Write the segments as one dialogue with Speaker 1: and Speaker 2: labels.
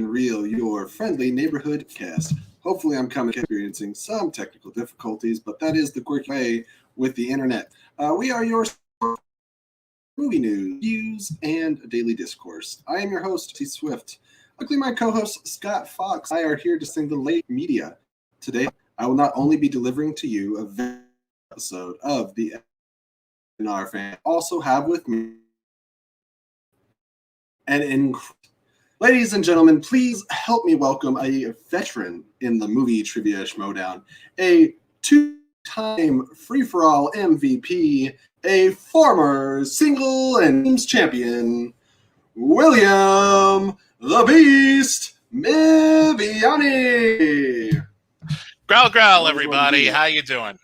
Speaker 1: Real, your friendly neighborhood cast. Hopefully, I'm experiencing some technical difficulties, but that is the quirky way with the internet. We are your movie news, views, and daily discourse. I am your host, T. Swift. Luckily, my co-host Scott Fox and I are here to sing the late media. Today, I will not only be delivering to you a very episode of the NR fan, also have with me ladies and gentlemen, please help me welcome a veteran in the movie trivia Schmoedown, a two-time free-for-all MVP, a former single and teams champion, William the Beast Bibbiani.
Speaker 2: Growl, growl, everybody. How you doing?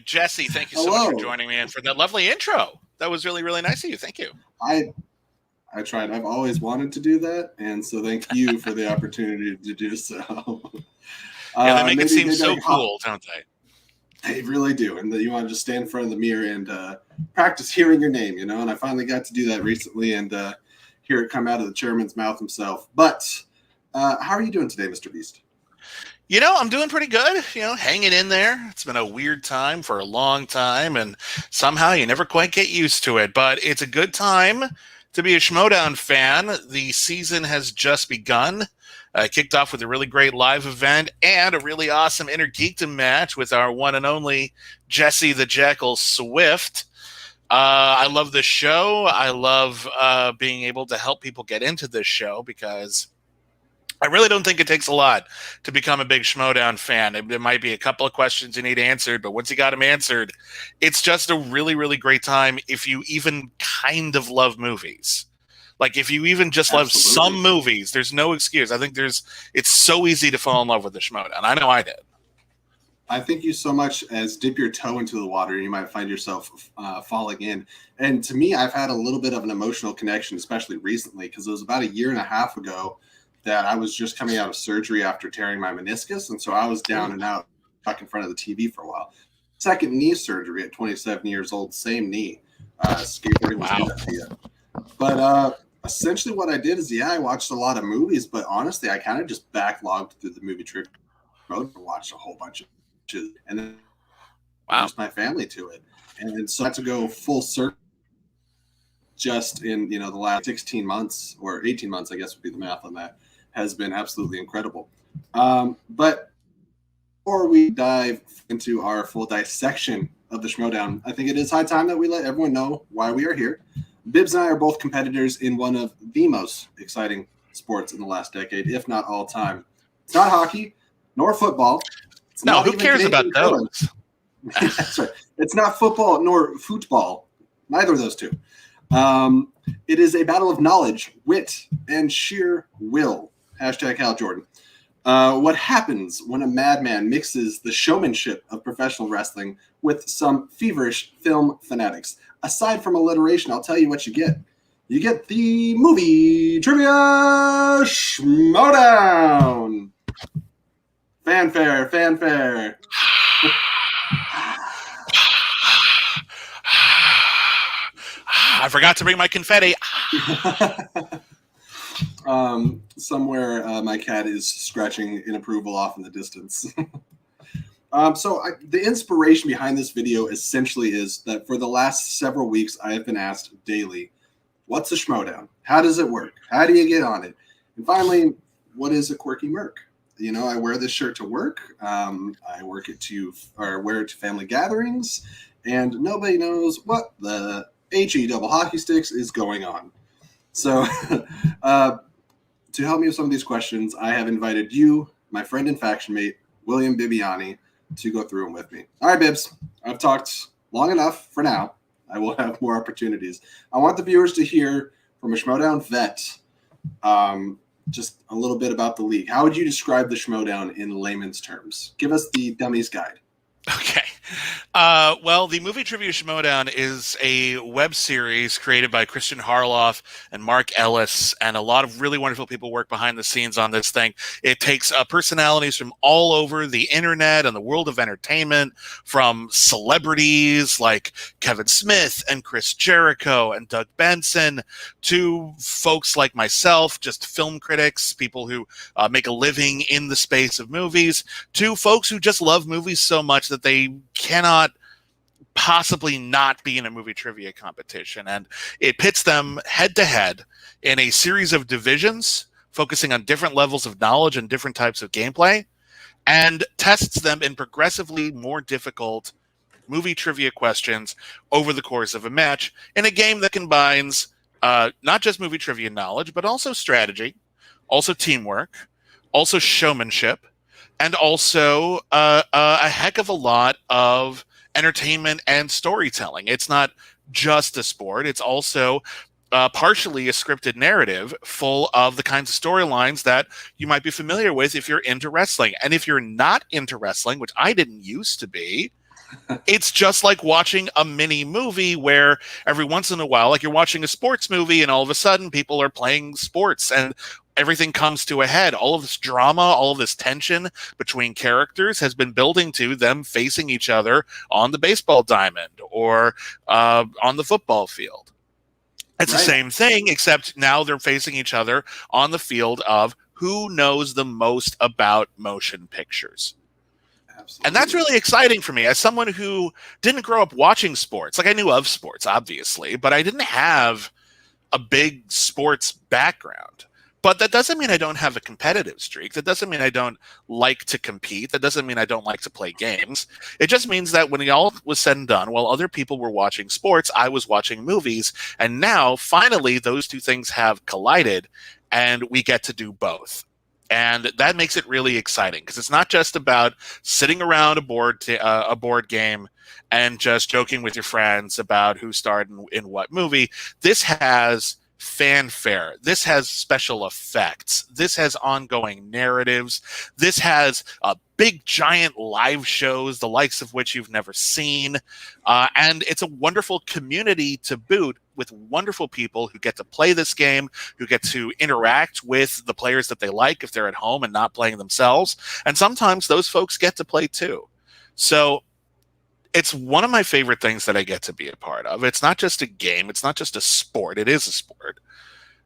Speaker 2: Jesse, thank you so much for joining me and for that lovely intro. That was really, really nice of you. Thank you.
Speaker 1: I tried. I've always wanted to do that, and so thank you for the opportunity to do so.
Speaker 2: Yeah, they make it seem so cool, don't they?
Speaker 1: They really do, and you want to just stand in front of the mirror and practice hearing your name, you know. And I finally got to do that recently, and hear it come out of the chairman's mouth himself. But how are you doing today, Mr. Beast?
Speaker 2: You know, I'm doing pretty good, hanging in there. It's been a weird time for a long time, and somehow you never quite get used to it. But it's a good time to be a Schmoedown fan. The season has just begun. Kicked off with a really great live event and a really awesome Inner Geekdom match with our one and only Jesse the Jackal Swift. I love this show. I love being able to help people get into this show because I really don't think it takes a lot to become a big Schmoedown fan. There might be a couple of questions you need answered, but once you got them answered, it's just a really, really great time if you even kind of love movies. Like if you even just love some movies, there's no excuse. I think it's so easy to fall in love with the Schmoedown. I know I did.
Speaker 1: I think you so much as dip your toe into the water, you might find yourself falling in. And to me, I've had a little bit of an emotional connection, especially recently, because it was about a year and a half ago that I was just coming out of surgery after tearing my meniscus. And so I was down and out back in front of the TV for a while. Second knee surgery at 27 years old, same knee. Skateboarding was good idea. But essentially what I did is, I watched a lot of movies, but honestly, I kind of just backlogged through the movie trip mode and watched a whole bunch of shit, and then introduced my family to it. And so I had to go full circle just in, the last 16 months or 18 months, I guess would be the math on that, has been absolutely incredible. But before we dive into our full dissection of the Schmoedown, I think it is high time that we let everyone know why we are here. Bibbs and I are both competitors in one of the most exciting sports in the last decade, if not all time. It's not hockey, nor football.
Speaker 2: No, who cares about those?
Speaker 1: That's right. It's not football nor football. Neither of those two. It is a battle of knowledge, wit, and sheer will. Hashtag Hal Jordan. What happens when a madman mixes the showmanship of professional wrestling with some feverish film fanatics? Aside from alliteration, I'll tell you what you get. You get the movie trivia Schmoedown. Fanfare, fanfare.
Speaker 2: I forgot to bring my confetti.
Speaker 1: Somewhere my cat is scratching in approval off in the distance. The inspiration behind this video essentially is that for the last several weeks, I have been asked daily, what's a Schmoedown? How does it work? How do you get on it? And finally, what is a quirky merc? I wear this shirt to work. I wear it to family gatherings, and nobody knows what the HE double hockey sticks is going on. So to help me with some of these questions, I have invited you, my friend and faction mate, William Bibbiani, to go through them with me. All right, Bibbs, I've talked long enough for now. I will have more opportunities. I want the viewers to hear from a Schmoedown vet just a little bit about the league. How would you describe the Schmoedown in layman's terms? Give us the dummy's guide.
Speaker 2: Okay. Well, the Movie Trivia Schmoedown is a web series created by Christian Harloff and Mark Ellis, and a lot of really wonderful people work behind the scenes on this thing. It takes personalities from all over the internet and the world of entertainment, from celebrities like Kevin Smith and Chris Jericho and Doug Benson, to folks like myself, just film critics, people who make a living in the space of movies, to folks who just love movies so much that they cannot possibly not be in a movie trivia competition. And it pits them head to head in a series of divisions, focusing on different levels of knowledge and different types of gameplay, and tests them in progressively more difficult movie trivia questions over the course of a match in a game that combines not just movie trivia knowledge, but also strategy, also teamwork, also showmanship, and also a heck of a lot of entertainment and storytelling. It's not just a sport, it's also partially a scripted narrative full of the kinds of storylines that you might be familiar with if you're into wrestling. And if you're not into wrestling, which I didn't used to be, it's just like watching a mini movie where every once in a while, like you're watching a sports movie and all of a sudden people are playing sports and everything comes to a head. All of this drama, all of this tension between characters has been building to them facing each other on the baseball diamond or on the football field. It's right. The same thing, except now they're facing each other on the field of who knows the most about motion pictures. Absolutely. And that's really exciting for me as someone who didn't grow up watching sports. Like, I knew of sports, obviously, but I didn't have a big sports background. But that doesn't mean I don't have a competitive streak. That doesn't mean I don't like to compete. That doesn't mean I don't like to play games. It just means that when it all was said and done, while other people were watching sports, I was watching movies. And now, finally, those two things have collided, and we get to do both. And that makes it really exciting because it's not just about sitting around a board game and just joking with your friends about who starred in what movie. This has fanfare. This has special effects. This has ongoing narratives. This has big, giant live shows, the likes of which you've never seen. And it's a wonderful community to boot, with wonderful people who get to play this game, who get to interact with the players that they like if they're at home and not playing themselves. And sometimes those folks get to play too. So it's one of my favorite things that I get to be a part of. It's not just a game. It's not just a sport. It is a sport.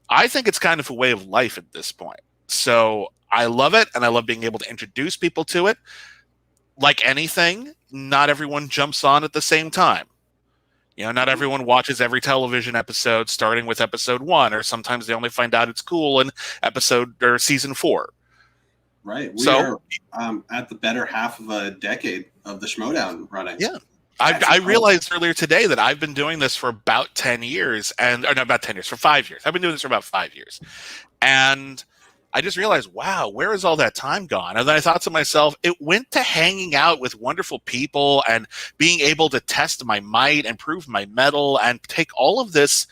Speaker 2: I think it's kind of a way of life at this point. So I love it, and I love being able to introduce people to it. Like anything, not everyone jumps on at the same time. You know, not everyone watches every television episode starting with episode 1, or sometimes they only find out it's cool in episode or season 4.
Speaker 1: Right. We are at the better half of a decade of the Schmoedown running.
Speaker 2: Yeah. I realized earlier today that I've been doing this for about 10 years, for 5 years. I've been doing this for about 5 years. And I just realized, wow, where is all that time gone? And then I thought to myself, it went to hanging out with wonderful people and being able to test my might and prove my mettle and take all of this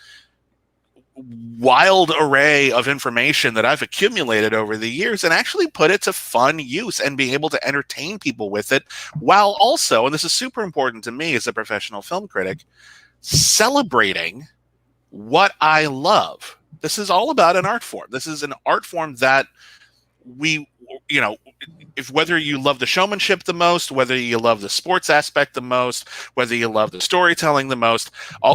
Speaker 2: wild array of information that I've accumulated over the years and actually put it to fun use and being able to entertain people with it, while also, and this is super important to me as a professional film critic, celebrating what I love. This is all about an art form. This is an art form that if whether you love the showmanship the most, whether you love the sports aspect the most, whether you love the storytelling the most,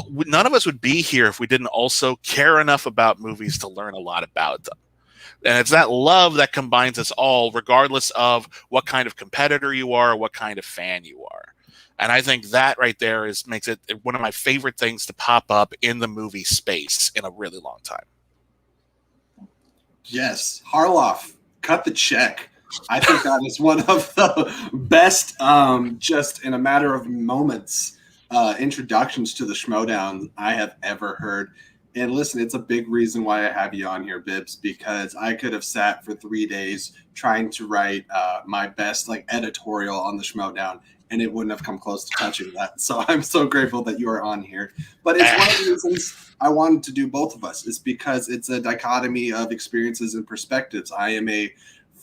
Speaker 2: none of us would be here if we didn't also care enough about movies to learn a lot about them. And it's that love that combines us all, regardless of what kind of competitor you are or what kind of fan you are. And I think that right there makes it one of my favorite things to pop up in the movie space in a really long time.
Speaker 1: Yes, Harloff, cut the check. I think that is one of the best, just in a matter of moments, introductions to the Schmoedown I have ever heard. And listen, it's a big reason why I have you on here, Bibbs, because I could have sat for 3 days trying to write my best editorial on the Schmoedown, and it wouldn't have come close to touching that. So I'm so grateful that you are on here. But it's one of the reasons I wanted to do both of us, is because it's a dichotomy of experiences and perspectives. I am a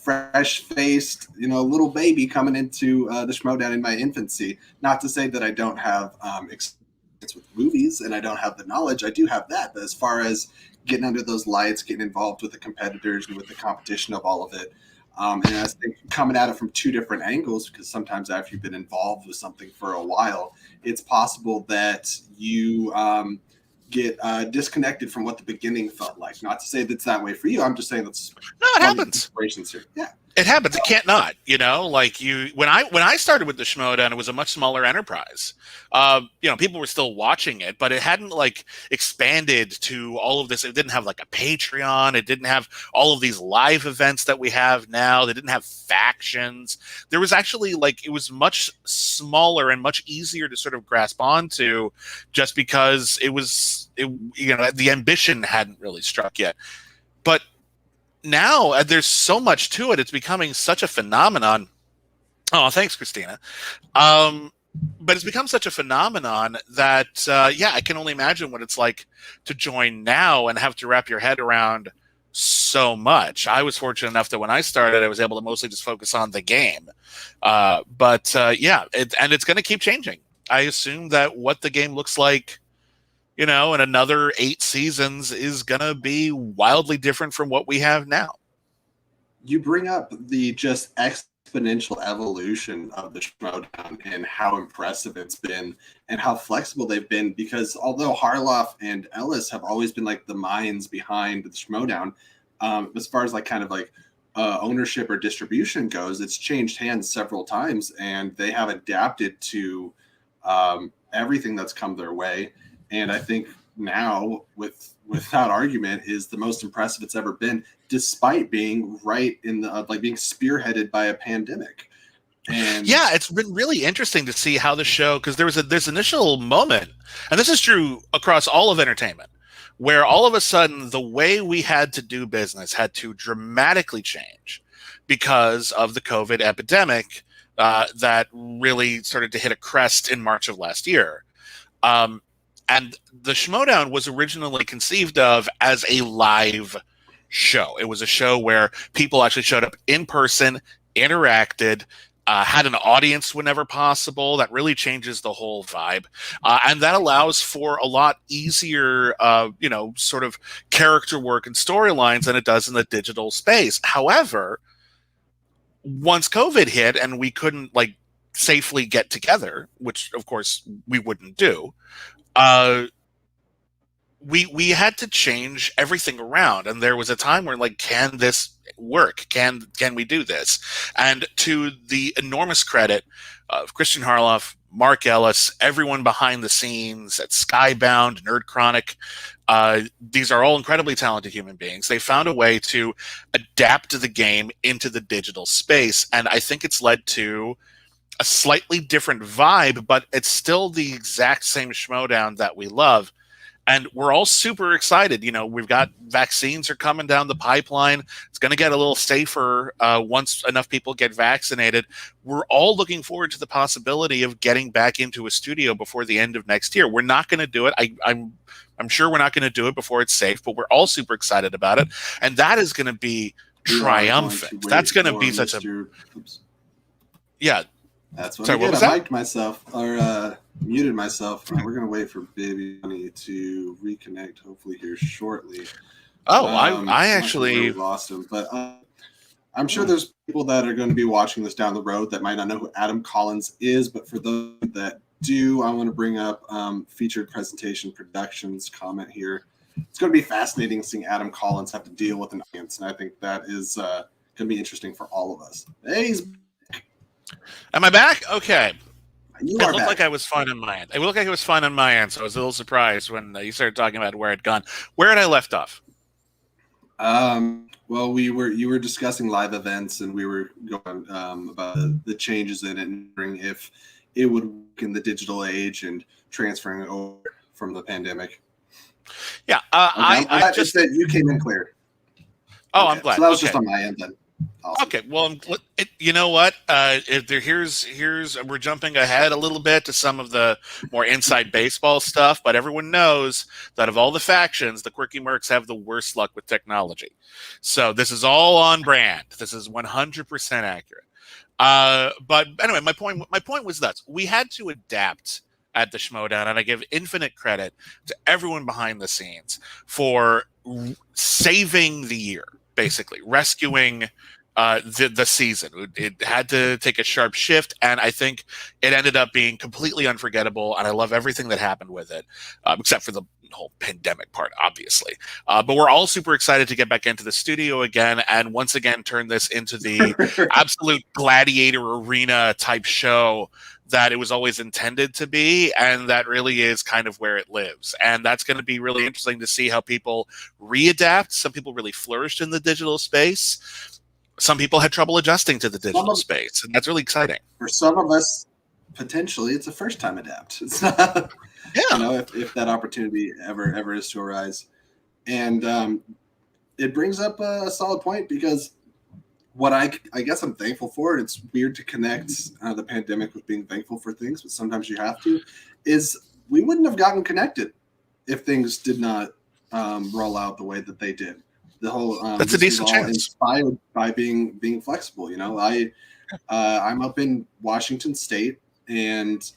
Speaker 1: fresh-faced, little baby coming into the Schmoedown in my infancy. Not to say that I don't have experience with movies and I don't have the knowledge. I do have that. But as far as getting under those lights, getting involved with the competitors and with the competition of all of it, and I think coming at it from two different angles, because sometimes after you've been involved with something for a while, it's possible that you get disconnected from what the beginning felt like. Not to say that's that way for you. I'm just saying that's
Speaker 2: it happens.
Speaker 1: Inspirations here. Yeah.
Speaker 2: It happens. It can't not, like when I started with the Schmoedown, it was a much smaller enterprise. People were still watching it, but it hadn't like expanded to all of this. It didn't have like a Patreon. It didn't have all of these live events that we have now. They didn't have factions. There was actually it was much smaller and much easier to sort of grasp onto, just because the ambition hadn't really struck yet. But now there's so much to it. It's becoming such a phenomenon. Oh, thanks, Christina. But it's become such a phenomenon that, I can only imagine what it's like to join now and have to wrap your head around so much. I was fortunate enough that when I started, I was able to mostly just focus on the game. But it's going to keep changing. I assume that what the game looks like in another 8 seasons is going to be wildly different from what we have now.
Speaker 1: You bring up the just exponential evolution of the Schmoedown and how impressive it's been and how flexible they've been, because although Harloff and Ellis have always been the minds behind the Schmoedown, as far as ownership or distribution goes, it's changed hands several times, and they have adapted to everything that's come their way. And I think now, without argument, is the most impressive it's ever been, despite being right in the being spearheaded by a pandemic. And
Speaker 2: it's been really interesting to see how the show, because there's initial moment, and this is true across all of entertainment, where all of a sudden the way we had to do business had to dramatically change because of the COVID epidemic that really started to hit a crest in March of last year. And the Schmoedown was originally conceived of as a live show. It was a show where people actually showed up in person, interacted, had an audience whenever possible. That really changes the whole vibe. And that allows for a lot easier, sort of character work and storylines than it does in the digital space. However, once COVID hit and we couldn't safely get together, which of course we wouldn't do, we had to change everything around, and there was a time where can this work? Can we do this? And to the enormous credit of Christian Harloff, Mark Ellis, everyone behind the scenes at Skybound, Nerd Chronic, these are all incredibly talented human beings. They found a way to adapt the game into the digital space, and I think it's led to a slightly different vibe, but it's still the exact same Schmoedown that we love. And we're all super excited. We've got vaccines are coming down the pipeline. It's going to get a little safer once enough people get vaccinated. We're all looking forward to the possibility of getting back into a studio before the end of next year. We're not going to do it. I'm sure we're not going to do it before it's safe, but we're all super excited about it. And that is going to be triumphant. That's going to be such a... Yeah.
Speaker 1: That's what I did. I mic'd myself, or muted myself. We're going to wait for Bibbiani to reconnect, hopefully here shortly.
Speaker 2: Oh, I actually
Speaker 1: lost him. But I'm sure there's people that are going to be watching this down the road that might not know who Adam Collins is. But for those that do, I want to bring up Featured Presentation Productions comment here. It's going to be fascinating seeing Adam Collins have to deal with an audience. And I think that is going to be interesting for all of us. Hey, he's...
Speaker 2: Am I back? Okay.
Speaker 1: It
Speaker 2: looked like I was fine on my end. It looked like it was fine on my end, so I was a little surprised when you started talking about where I'd gone. Where had I left off?
Speaker 1: Well, you were discussing live events, and we were going about the changes in it and wondering if it would work in the digital age and transferring it over from the pandemic.
Speaker 2: Yeah,
Speaker 1: I just said you came in clear.
Speaker 2: Oh, okay. I'm glad.
Speaker 1: So that was just on my end then. Awesome.
Speaker 2: Okay, well, you know what? We're jumping ahead a little bit to some of the more inside baseball stuff, but everyone knows that of all the factions, the Quirky Mercs have the worst luck with technology. So this is all on brand. This is 100% accurate. But anyway, my point was that we had to adapt at the Schmoedown, and I give infinite credit to everyone behind the scenes for saving the year, basically rescuing the season. It had to take a sharp shift, and I think it ended up being completely unforgettable. And I love everything that happened with it, except for the whole pandemic part, obviously. But we're all super excited to get back into the studio again, and once again turn this into the absolute gladiator arena type show that it was always intended to be, and that really is kind of where it lives. And that's going to be really interesting to see how people readapt. Some people really flourished in the digital space. Some people had trouble adjusting to the digital space, and that's really exciting.
Speaker 1: For some of us, potentially, it's a first-time adapt. It's not,
Speaker 2: yeah.
Speaker 1: If that opportunity ever is to arise. And it brings up a solid point, because what I guess I'm thankful for, and it's weird to connect the pandemic with being thankful for things, but sometimes you have to, is we wouldn't have gotten connected if things did not roll out the way that they did. The whole
Speaker 2: that's a decent chance.
Speaker 1: Inspired by being flexible. I'm up in Washington State, and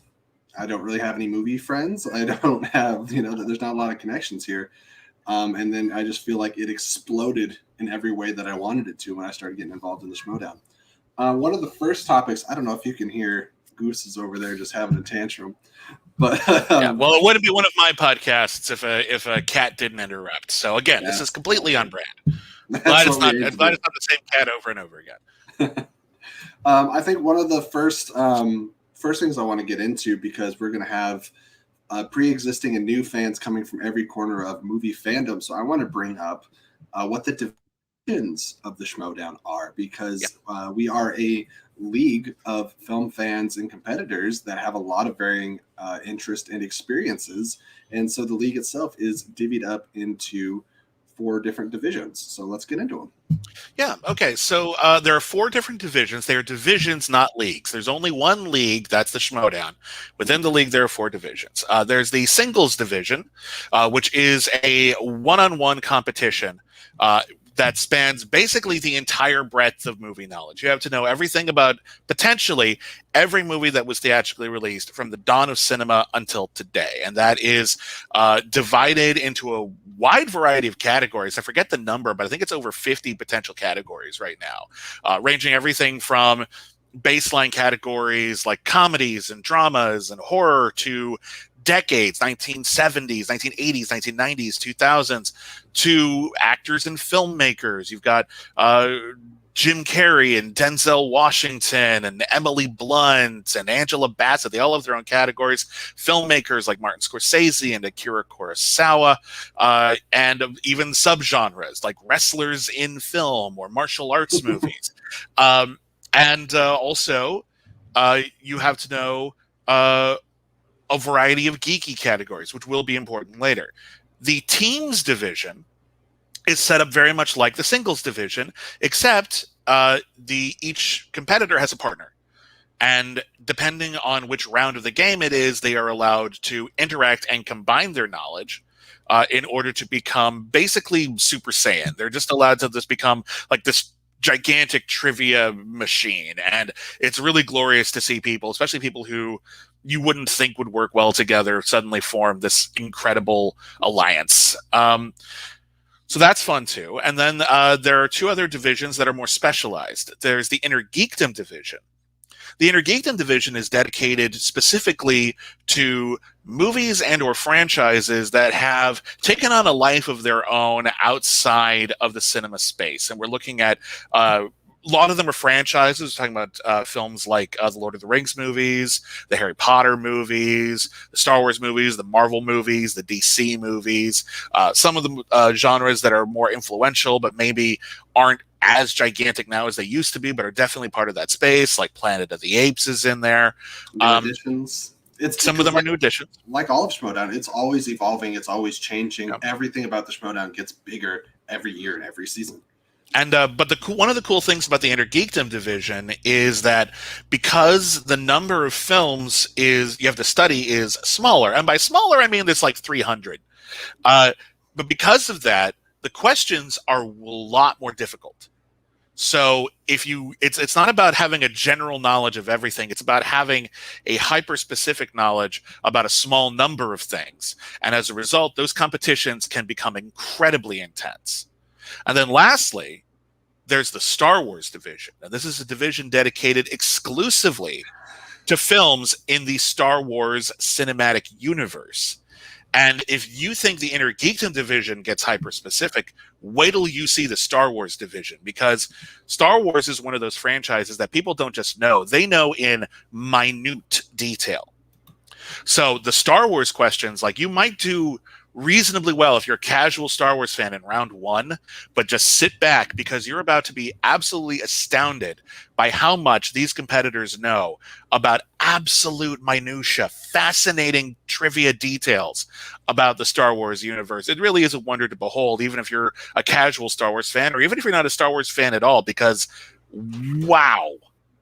Speaker 1: I don't really have any movie friends. I don't have there's not a lot of connections here, and then I just feel like it exploded in every way that I wanted it to when I started getting involved in the Schmoedown. One of the first topics, I don't know if you can hear Goose is over there just having a tantrum. But
Speaker 2: well, it wouldn't be one of my podcasts if a cat didn't interrupt. So again, this is completely on brand. Glad it's not the same cat over and over again.
Speaker 1: I think one of the first things I want to get into, because we're going to have pre-existing and new fans coming from every corner of movie fandom. So I want to bring up what the divisions of the Schmoedown are, because we are a league of film fans and competitors that have a lot of varying interest and experiences, and so the league itself is divvied up into 4 different divisions. So let's get into them.
Speaker 2: Yeah. Okay. So there are 4 different divisions. They are divisions, not leagues. There's only one league. That's the Schmoedown. Within the league, there are 4 divisions. There's the singles division, which is a one-on-one competition that spans basically the entire breadth of movie knowledge. You have to know everything about potentially every movie that was theatrically released from the dawn of cinema until today. And that is divided into a wide variety of categories. I forget the number, but I think it's over 50 potential categories right now, ranging everything from baseline categories like comedies and dramas and horror to decades, 1970s, 1980s, 1990s, 2000s, to actors and filmmakers. You've got Jim Carrey and Denzel Washington and Emily Blunt and Angela Bassett. They all have their own categories. Filmmakers like Martin Scorsese and Akira Kurosawa, and even subgenres like wrestlers in film or martial arts movies. And also, you have to know a variety of geeky categories, which will be important later. The teams division is set up very much like the singles division, except each competitor has a partner. And depending on which round of the game it is, they are allowed to interact and combine their knowledge in order to become basically Super Saiyan. They're just allowed to just become like this gigantic trivia machine. And it's really glorious to see people, especially people who you wouldn't think would work well together, suddenly form this incredible alliance. So that's fun too. And then there are 2 other divisions that are more specialized. There's the Inner Geekdom division. The Inner Geekdom division is dedicated specifically to movies and or franchises that have taken on a life of their own outside of the cinema space. And we're looking at a lot of them are franchises. We're talking about films like the Lord of the Rings movies, the Harry Potter movies, the Star Wars movies, the Marvel movies, the DC movies. Some of the genres that are more influential but maybe aren't as gigantic now as they used to be, but are definitely part of that space, like Planet of the Apes is in there.
Speaker 1: New additions.
Speaker 2: Some of them are new additions.
Speaker 1: Like all of Schmoedown, it's always evolving. It's always changing. Yep. Everything about the Schmoedown gets bigger every year and every season.
Speaker 2: And but one of the cool things about the Inner Geekdom division is that because the number of films is you have to study is smaller, and by smaller I mean it's like 300. But because of that, the questions are a lot more difficult. So it's not about having a general knowledge of everything. It's about having a hyper specific knowledge about a small number of things. And as a result, those competitions can become incredibly intense. And then lastly, there's the Star Wars division. And this is a division dedicated exclusively to films in the Star Wars cinematic universe. And if you think the Inner Geekdom division gets hyper specific, wait till you see the Star Wars division, because Star Wars is one of those franchises that people don't just know, they know in minute detail. So the Star Wars questions, like you might do reasonably well if you're a casual Star Wars fan in round one, but just sit back because you're about to be absolutely astounded by how much these competitors know about absolute minutia, fascinating trivia details about the Star Wars universe. It really is a wonder to behold, even if you're a casual Star Wars fan, or even if you're not a Star Wars fan at all, because wow,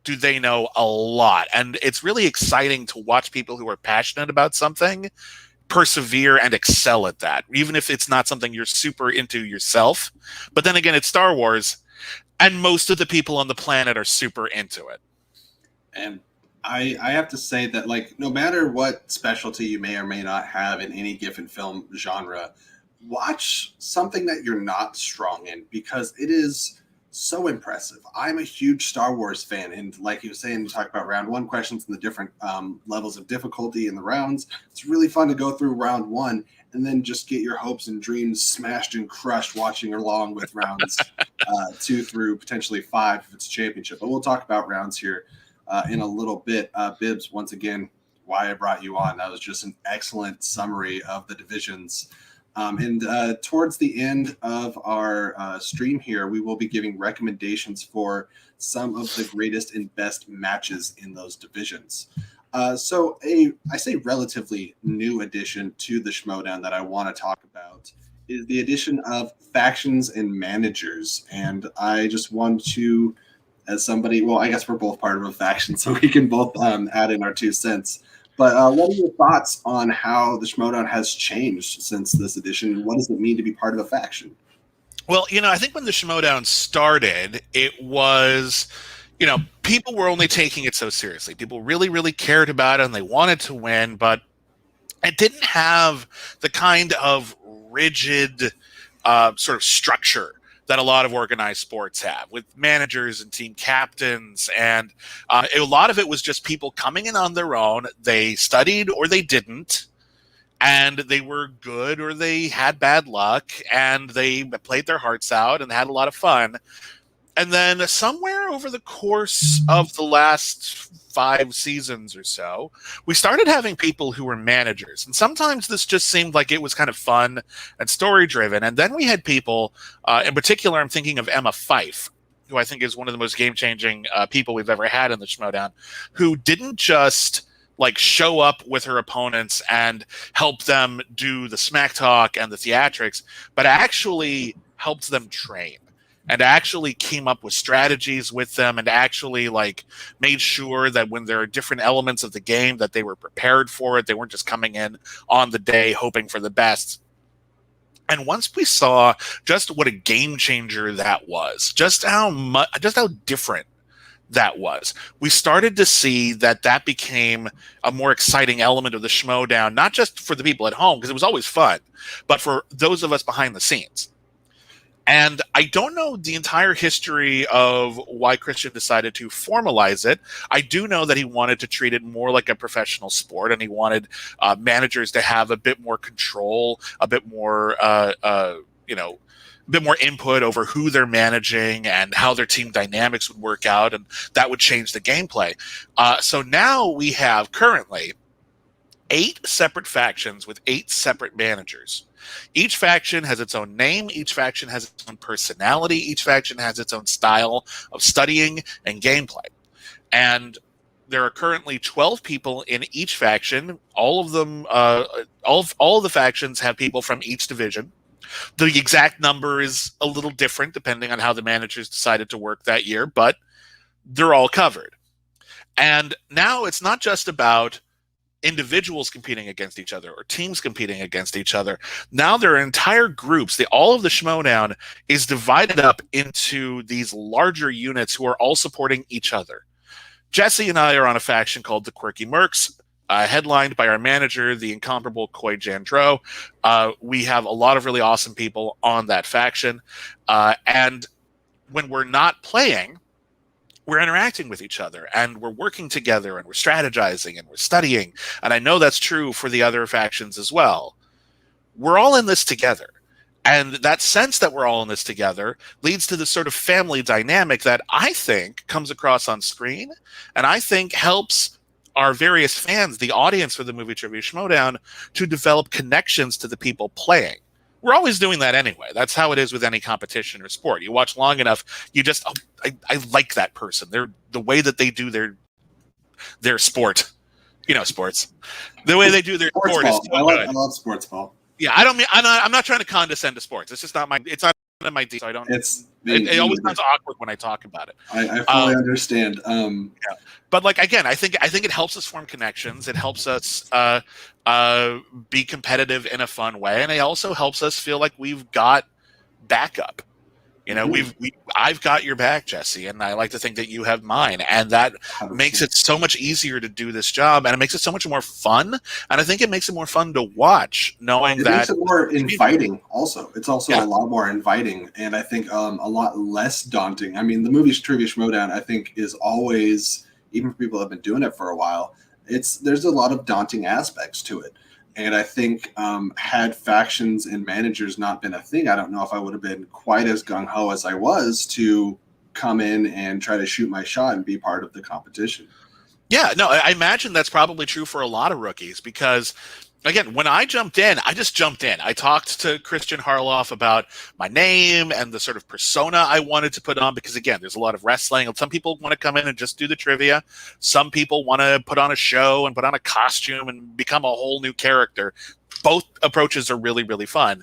Speaker 2: do they know a lot. And it's really exciting to watch people who are passionate about something persevere and excel at that, even if it's not something you're super into yourself. But then again, it's Star Wars, and most of the people on the planet are super into it.
Speaker 1: And I have to say that, like, no matter what specialty you may or may not have in any given film genre, watch something that you're not strong in, because it is so impressive. I'm a huge Star Wars fan, and like you were saying, you talk about round one questions and the different levels of difficulty in the rounds. It's really fun to go through round one and then just get your hopes and dreams smashed and crushed watching along with rounds 2 through potentially 5 if it's a championship. But we'll talk about rounds here in a little bit. Bibbs, once again, why I brought you on. That was just an excellent summary of the divisions. And towards the end of our stream here, we will be giving recommendations for some of the greatest and best matches in those divisions. So I say relatively new addition to the Schmoedown that I want to talk about is the addition of factions and managers. And I just want to, as somebody, well, I guess we're both part of a faction, so we can both add in our 2 cents. But what are your thoughts on how the Schmoedown has changed since this edition, and what does it mean to be part of a faction?
Speaker 2: Well, I think when the Schmoedown started, it was, people were only taking it so seriously. People really, really cared about it, and they wanted to win, but it didn't have the kind of rigid sort of structure that a lot of organized sports have, with managers and team captains. And a lot of it was just people coming in on their own. They studied or they didn't, and they were good or they had bad luck, and they played their hearts out and had a lot of fun. And then somewhere over the course of the last 5 seasons or so, we started having people who were managers. And sometimes this just seemed like it was kind of fun and story driven. And then we had people, in particular, I'm thinking of Emma Fife, who I think is one of the most game changing people we've ever had in the Schmoedown, who didn't just like show up with her opponents and help them do the smack talk and the theatrics, but actually helped them train. And actually came up with strategies with them, and actually like made sure that when there are different elements of the game that they were prepared for it. They weren't just coming in on the day hoping for the best. And once we saw just what a game changer that was, just how different that was, we started to see that became a more exciting element of the Schmoedown, not just for the people at home, because it was always fun, but for those of us behind the scenes. And I don't know the entire history of why Christian decided to formalize it. I do know that he wanted to treat it more like a professional sport, and he wanted managers to have a bit more control, a bit more, a bit more input over who they're managing and how their team dynamics would work out, and that would change the gameplay. So now we have currently 8 separate factions with 8 separate managers. Each faction has its own name. Each faction has its own personality. Each faction has its own style of studying and gameplay. And there are currently 12 people in each faction. All of them, all of the factions have people from each division. The exact number is a little different depending on how the managers decided to work that year, but they're all covered. And now it's not just about individuals competing against each other or teams competing against each other. Now there are entire groups. All of the Schmoedown is divided up into these larger units who are all supporting each other. Jesse and I are on a faction called the Quirky Mercs, headlined by our manager, the incomparable Coy Jandreau. We have a lot of really awesome people on that faction. And when we're not playing, we're interacting with each other and we're working together and we're strategizing and we're studying. And I know that's true for the other factions as well. We're all in this together. And that sense that we're all in this together leads to this sort of family dynamic that I think comes across on screen and I think helps our various fans, the audience for the Movie Trivia Schmoedown, to develop connections to the people playing. We're always doing that anyway. That's how it is with any competition or sport. You watch long enough, you just, I like that person. They're the way that they do their sport. You know, sports. The way they do their
Speaker 1: sports
Speaker 2: sport
Speaker 1: ball.
Speaker 2: is so good.
Speaker 1: I love sports ball.
Speaker 2: Yeah, I don't mean I'm not trying to condescend to sports. It's just not my. It's not in my deal. So I don't. It always sounds awkward when I talk about it.
Speaker 1: I fully understand.
Speaker 2: Yeah. But like again, I think it helps us form connections. It helps us be competitive in a fun way, and it also helps us feel like we've got backup. You know, I've got your back, Jesse, and I like to think that you have mine, and that 100%. Makes it so much easier to do this job, and it makes it so much more fun. And I think it makes it more fun to watch, knowing that
Speaker 1: it makes it more inviting. Also, it's also a lot more inviting, and I think a lot less daunting. I mean, the Movie Trivia Schmoedown, I think, is always, even for people who have been doing it for a while, there's a lot of daunting aspects to it. And I think had factions and managers not been a thing, I don't know if I would have been quite as gung-ho as I was to come in and try to shoot my shot and be part of the competition.
Speaker 2: Yeah, no, I imagine that's probably true for a lot of rookies because, again, when I jumped in, I just jumped in. I talked to Christian Harloff about my name and the sort of persona I wanted to put on because, again, there's a lot of wrestling. Some people want to come in and just do the trivia. Some people want to put on a show and put on a costume and become a whole new character. Both approaches are really, really fun.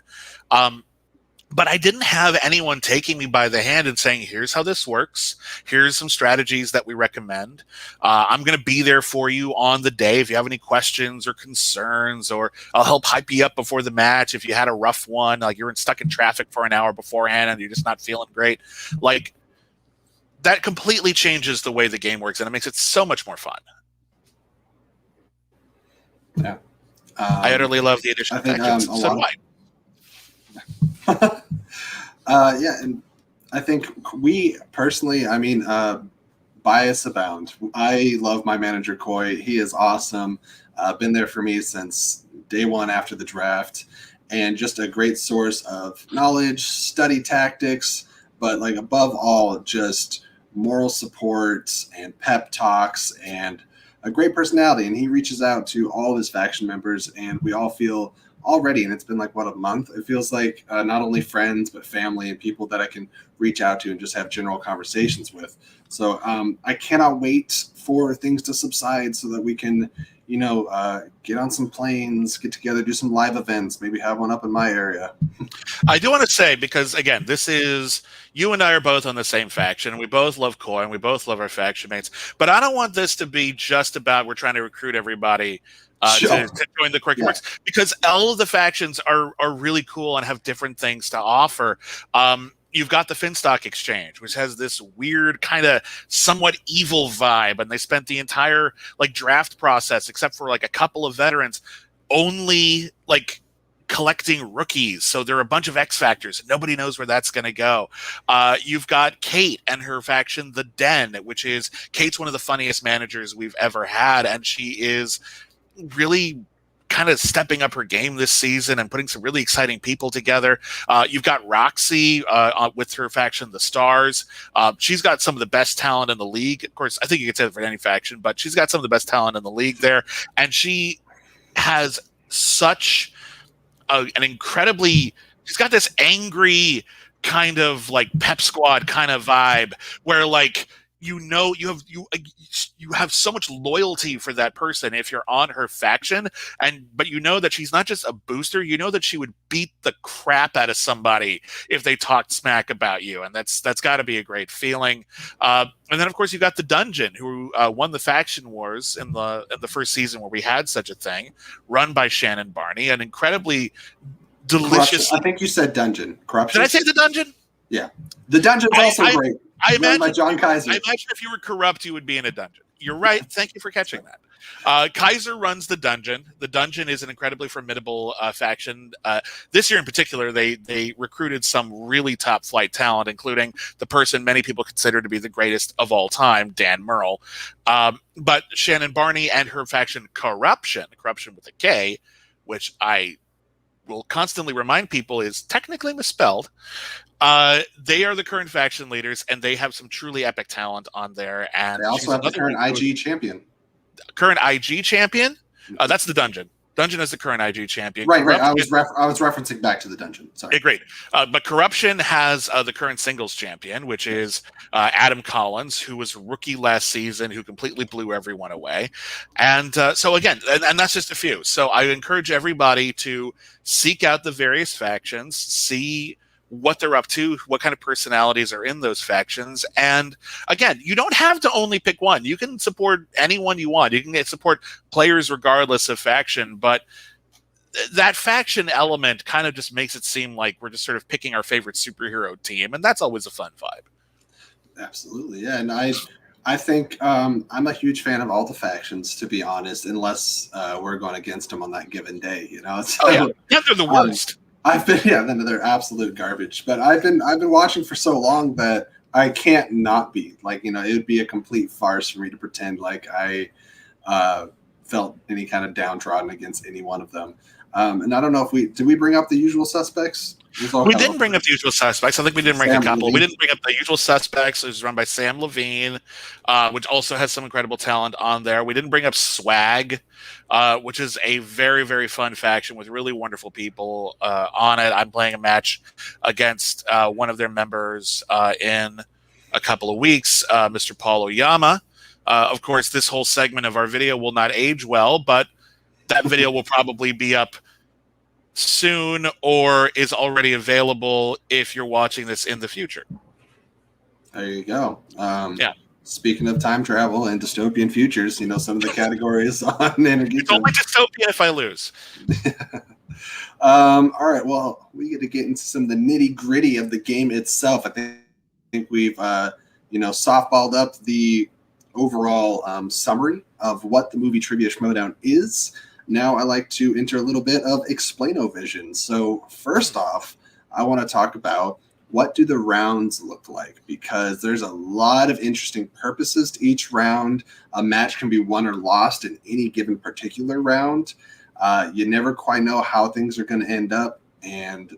Speaker 2: But I didn't have anyone taking me by the hand and saying, here's how this works. Here's some strategies that we recommend. I'm going to be there for you on the day if you have any questions or concerns, or I'll help hype you up before the match if you had a rough one, like you're stuck in traffic for an hour beforehand and you're just not feeling great. Like, that completely changes the way the game works, and it makes it so much more fun.
Speaker 1: Yeah.
Speaker 2: I utterly love the addition of factions. So do I.
Speaker 1: Yeah, and I think we personally, I mean, bias abound. I love my manager, Coy. He is awesome. Been there for me since day one after the draft, and just a great source of knowledge, study tactics, but like above all, just moral support and pep talks and a great personality. And he reaches out to all of his faction members, and we all feel already, and it's been like, what, a month? It feels like not only friends, but family and people that I can reach out to and just have general conversations with. So I cannot wait for things to subside so that we can, get on some planes, get together, do some live events, maybe have one up in my area.
Speaker 2: I do want to say, because again, you and I are both on the same faction, and we both love Coy, and we both love our faction mates, but I don't want this to be just about we're trying to recruit everybody to join the Quirky Works, because all of the factions are really cool and have different things to offer. You've got the Finstock Exchange, which has this weird kind of somewhat evil vibe, and they spent the entire draft process, except for a couple of veterans, only collecting rookies. So there are a bunch of X Factors. Nobody knows where that's going to go. You've got Kate and her faction, The Den, which is Kate's one of the funniest managers we've ever had, and she is really kind of stepping up her game this season and putting some really exciting people together. You've got Roxy with her faction, The Stars. She's got some of the best talent in the league. Of course, I think you could say that for any faction, but she's got some of the best talent in the league there. And she has such an incredibly, she's got this angry kind of pep squad kind of vibe where you have so much loyalty for that person if you're on her faction, but you know that she's not just a booster. You know that she would beat the crap out of somebody if they talked smack about you, and that's got to be a great feeling. And then of course you got the Dungeon, who won the faction wars in the first season where we had such a thing, run by Shannon Barney, an incredibly delicious.
Speaker 1: Corruption. I think you said Dungeon. Corruption.
Speaker 2: Did I say the Dungeon?
Speaker 1: Yeah, the Dungeon's also great.
Speaker 2: I imagine
Speaker 1: by John Kaiser.
Speaker 2: I imagine if you were corrupt, you would be in a dungeon. You're right. Thank you for catching that. Kaiser runs the Dungeon. The Dungeon is an incredibly formidable faction. This year in particular, they recruited some really top flight talent, including the person many people consider to be the greatest of all time, Dan Murrell. But Shannon Barney and her faction Corruption with a K, which I will constantly remind people is technically misspelled. They are the current faction leaders, and they have some truly epic talent on there. And
Speaker 1: they also have the current IG champion.
Speaker 2: Current IG champion? That's the Dungeon. Dungeon is the current IG champion.
Speaker 1: Right. I was referencing back to the Dungeon. Sorry.
Speaker 2: Okay, great. But Corruption has the current singles champion, which is Adam Collins, who was rookie last season, who completely blew everyone away. And so again, and that's just a few. So I encourage everybody to seek out the various factions, see what they're up to, what kind of personalities are in those factions. And again, you don't have to only pick one. You can support anyone you want. You can support players regardless of faction, but that faction element kind of just makes it seem like we're just sort of picking our favorite superhero team, and that's always a fun vibe.
Speaker 1: Absolutely, yeah. And I think I'm a huge fan of all the factions, to be honest, unless we're going against them on that given day. You know,
Speaker 2: yeah, they're the worst.
Speaker 1: Then they're absolute garbage. But I've been watching for so long that I can't not be. Like, you know, it would be a complete farce for me to pretend like I felt any kind of downtrodden against any one of them. And I don't know if did we bring up the usual suspects?
Speaker 2: We didn't bring up the usual suspects. I think we didn't bring a couple.
Speaker 1: Levine.
Speaker 2: We didn't bring up the usual suspects. It was run by Sam Levine, which also has some incredible talent on there. We didn't bring up Swag, which is a very, very fun faction with really wonderful people on it. I'm playing a match against one of their members in a couple of weeks, Mr. Paul Oyama. Of course, this whole segment of our video will not age well, but that video will probably be up soon or is already available if you're watching this in the future.
Speaker 1: There you go.
Speaker 2: Yeah.
Speaker 1: Speaking of time travel and dystopian futures, you know, some of the categories on Geekdom.
Speaker 2: It's only dystopia if I lose.
Speaker 1: All right. Well, we get to get into some of the nitty gritty of the game itself. I think we've, softballed up the overall summary of what the movie Trivia Schmoedown is. Now I like to enter a little bit of explain-o-vision. So first off, I want to talk about what do the rounds look like, because there's a lot of interesting purposes to each round. A match can be won or lost in any given particular round. You never quite know how things are going to end up. And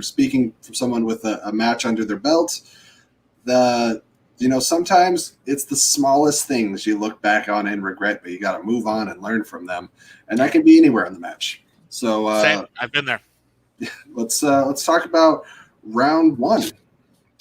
Speaker 1: speaking from someone with a match under their belt, sometimes it's the smallest things you look back on and regret, but you got to move on and learn from them. And that can be anywhere in the match. So
Speaker 2: same. I've been there.
Speaker 1: Let's talk about round one.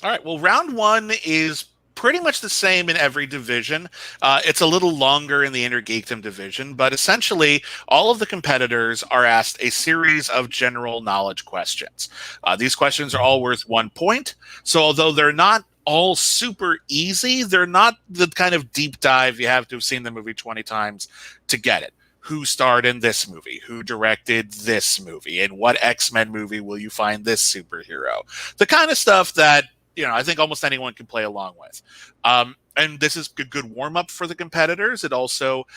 Speaker 2: All right. Well, round one is pretty much the same in every division. It's a little longer in the Inner Geekdom division, but essentially all of the competitors are asked a series of general knowledge questions. These questions are all worth 1 point. So although they're not all super easy, they're not the kind of deep dive you have to have seen the movie 20 times to get it. Who starred in this movie? Who directed this movie? In what X-Men movie will you find this superhero? The kind of stuff that, I think almost anyone can play along with. And this is a good warm-up for the competitors. It also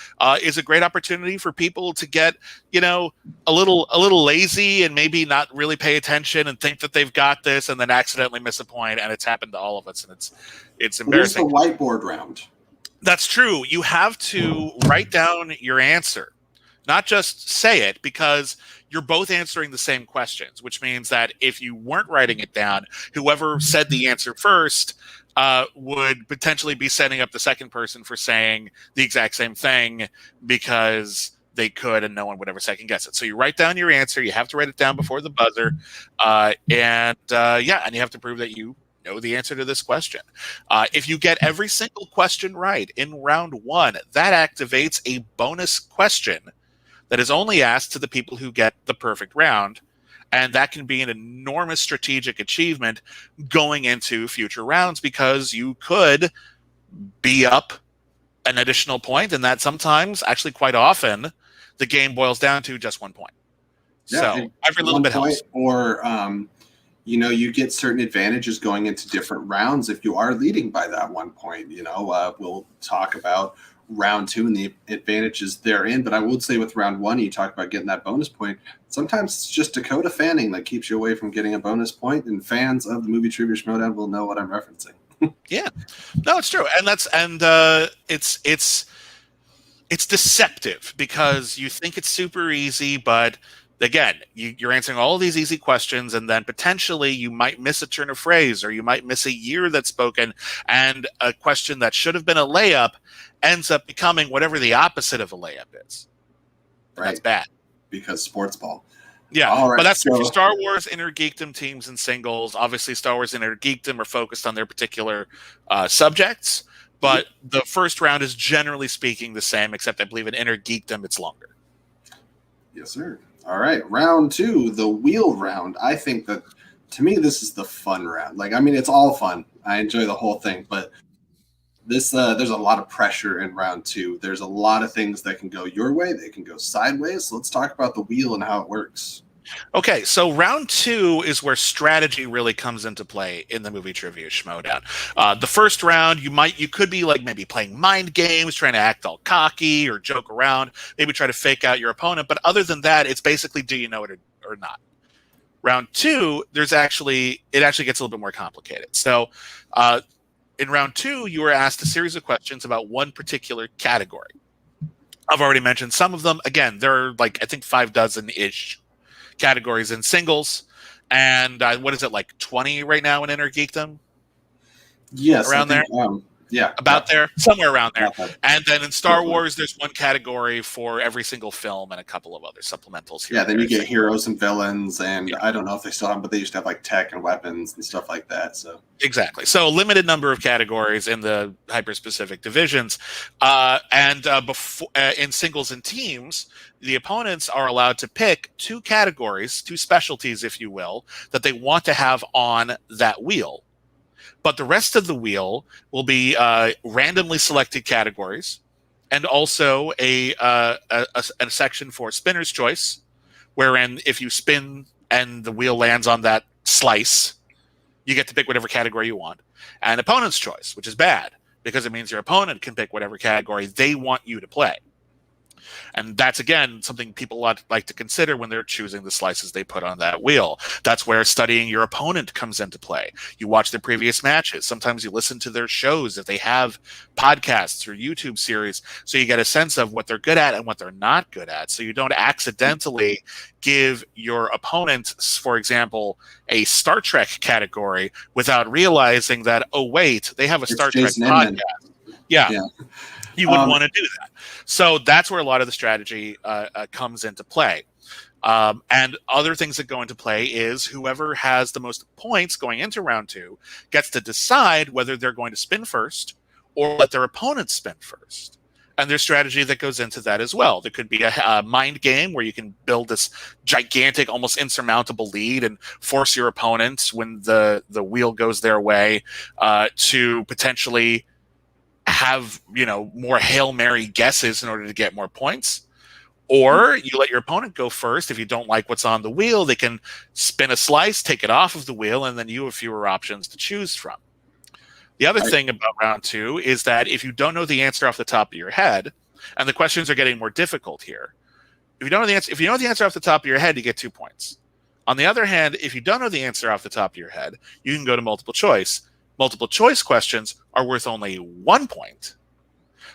Speaker 2: is a great opportunity for people to get, a little lazy and maybe not really pay attention and think that they've got this and then accidentally miss a point. And it's happened to all of us, and it's embarrassing.
Speaker 1: It's the whiteboard round.
Speaker 2: That's true. You have to write down your answer, not just say it, because you're both answering the same questions, which means that if you weren't writing it down, whoever said the answer first would potentially be setting up the second person for saying the exact same thing because they could and no one would ever second guess it. So you write down your answer. You have to write it down before the buzzer. And you have to prove that you know the answer to this question. If you get every single question right in round one, that activates a bonus question that is only asked to the people who get the perfect round. And that can be an enormous strategic achievement going into future rounds, because you could be up an additional point, and that sometimes, actually quite often, the game boils down to just 1 point.
Speaker 1: Yeah,
Speaker 2: so every little bit helps.
Speaker 1: Or, you get certain advantages going into different rounds if you are leading by that 1 point. We'll talk about round two and the advantages therein. But I would say with round one, you talk about getting that bonus point. Sometimes it's just Dakota fanning that keeps you away from getting a bonus point, and fans of the movie Trivia Schmoedown will know what I'm referencing.
Speaker 2: Yeah, no, it's true, and it's deceptive, because you think it's super easy, but again, you're answering all of these easy questions, and then potentially you might miss a turn of phrase, or you might miss a year that's spoken, and a question that should have been a layup ends up becoming whatever the opposite of a layup is. Right. That's bad.
Speaker 1: Because sports ball.
Speaker 2: Yeah, all right, but that's for Star Wars Inner Geekdom teams and singles. Obviously, Star Wars Inner Geekdom are focused on their particular subjects, but the first round is generally speaking the same, except I believe in Inner Geekdom it's longer.
Speaker 1: Yes, sir. All right, round two, the wheel round. I think that, to me, this is the fun round. It's all fun. I enjoy the whole thing, but there's a lot of pressure in round two. There's a lot of things that can go your way. They can go sideways. So let's talk about the wheel and how it works.
Speaker 2: Okay, so round two is where strategy really comes into play in the movie Trivia Schmoedown. The first round, you could be maybe playing mind games, trying to act all cocky or joke around, maybe try to fake out your opponent. But other than that, it's basically, do you know it or not? Round two, it actually gets a little bit more complicated. So in round two, you were asked a series of questions about one particular category. I've already mentioned some of them. Again, there are I think 6 categories in singles, and what is it, 20 right now in Inner Geekdom?
Speaker 1: Yes,
Speaker 2: around there. There, somewhere around there. And then in Star Wars, there's one category for every single film and a couple of other supplementals here.
Speaker 1: Yeah, then you get heroes and villains, and I don't know if they still have, but they used to have tech and weapons and stuff like that. So
Speaker 2: exactly. So a limited number of categories in the hyper-specific divisions. In singles and teams, the opponents are allowed to pick 2 categories, 2 specialties, if you will, that they want to have on that wheel. But the rest of the wheel will be randomly selected categories, and also a section for spinner's choice, wherein if you spin and the wheel lands on that slice, you get to pick whatever category you want. And opponent's choice, which is bad, because it means your opponent can pick whatever category they want you to play. And that's, again, something people like to consider when they're choosing the slices they put on that wheel. That's where studying your opponent comes into play. You watch their previous matches. Sometimes you listen to their shows if they have podcasts or YouTube series, so you get a sense of what they're good at and what they're not good at, so you don't accidentally give your opponent, for example, a Star Trek category without realizing that, oh, wait, they have a Star Trek podcast. Yeah. You wouldn't want to do that. So that's where a lot of the strategy comes into play. And other things that go into play is whoever has the most points going into round two gets to decide whether they're going to spin first or let their opponent spin first. And there's strategy that goes into that as well. There could be a mind game where you can build this gigantic, almost insurmountable lead and force your opponent, when the wheel goes their way, to potentially have more Hail Mary guesses in order to get more points. Or you let your opponent go first. If you don't like what's on the wheel, they can spin a slice, take it off of the wheel, and then you have fewer options to choose from. The other thing about round two is that if you don't know the answer off the top of your head, and the questions are getting more difficult here, if you know the answer off the top of your head, you get 2 points. On the other hand, if you don't know the answer off the top of your head, you can go to multiple choice. Multiple choice questions are worth only 1 point.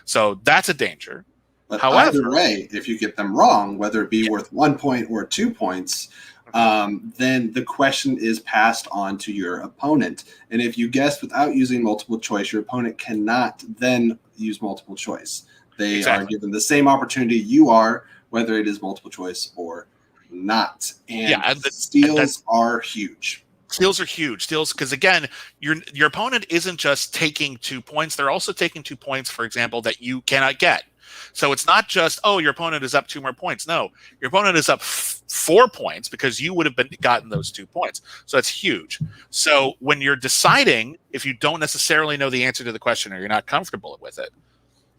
Speaker 2: So that's a danger.
Speaker 1: But either way, if you get them wrong, whether it be worth 1 point or 2 points, then the question is passed on to your opponent. And if you guess without using multiple choice, your opponent cannot then use multiple choice. They are given the same opportunity you are, whether it is multiple choice or not. And steals are huge.
Speaker 2: Steals are huge. Steals, because again, your opponent isn't just taking 2 points; they're also taking 2 points, for example, that you cannot get. So it's not just, oh, your opponent is up 2 more points. No, your opponent is up 4 points because you would have gotten those 2 points. So that's huge. So when you're deciding, if you don't necessarily know the answer to the question or you're not comfortable with it,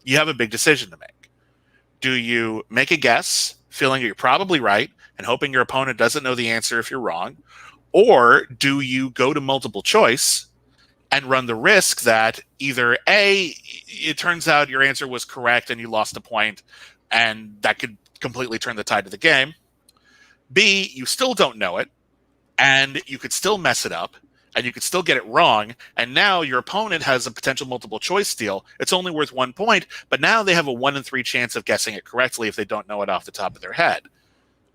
Speaker 2: you have a big decision to make. Do you make a guess, feeling you're probably right, and hoping your opponent doesn't know the answer if you're wrong? Or do you go to multiple choice and run the risk that either A, it turns out your answer was correct and you lost a point, and that could completely turn the tide of the game. B, you still don't know it, and you could still mess it up, and you could still get it wrong, and now your opponent has a potential multiple choice steal. It's only worth 1 point, but now they have a 1 in 3 chance of guessing it correctly if they don't know it off the top of their head.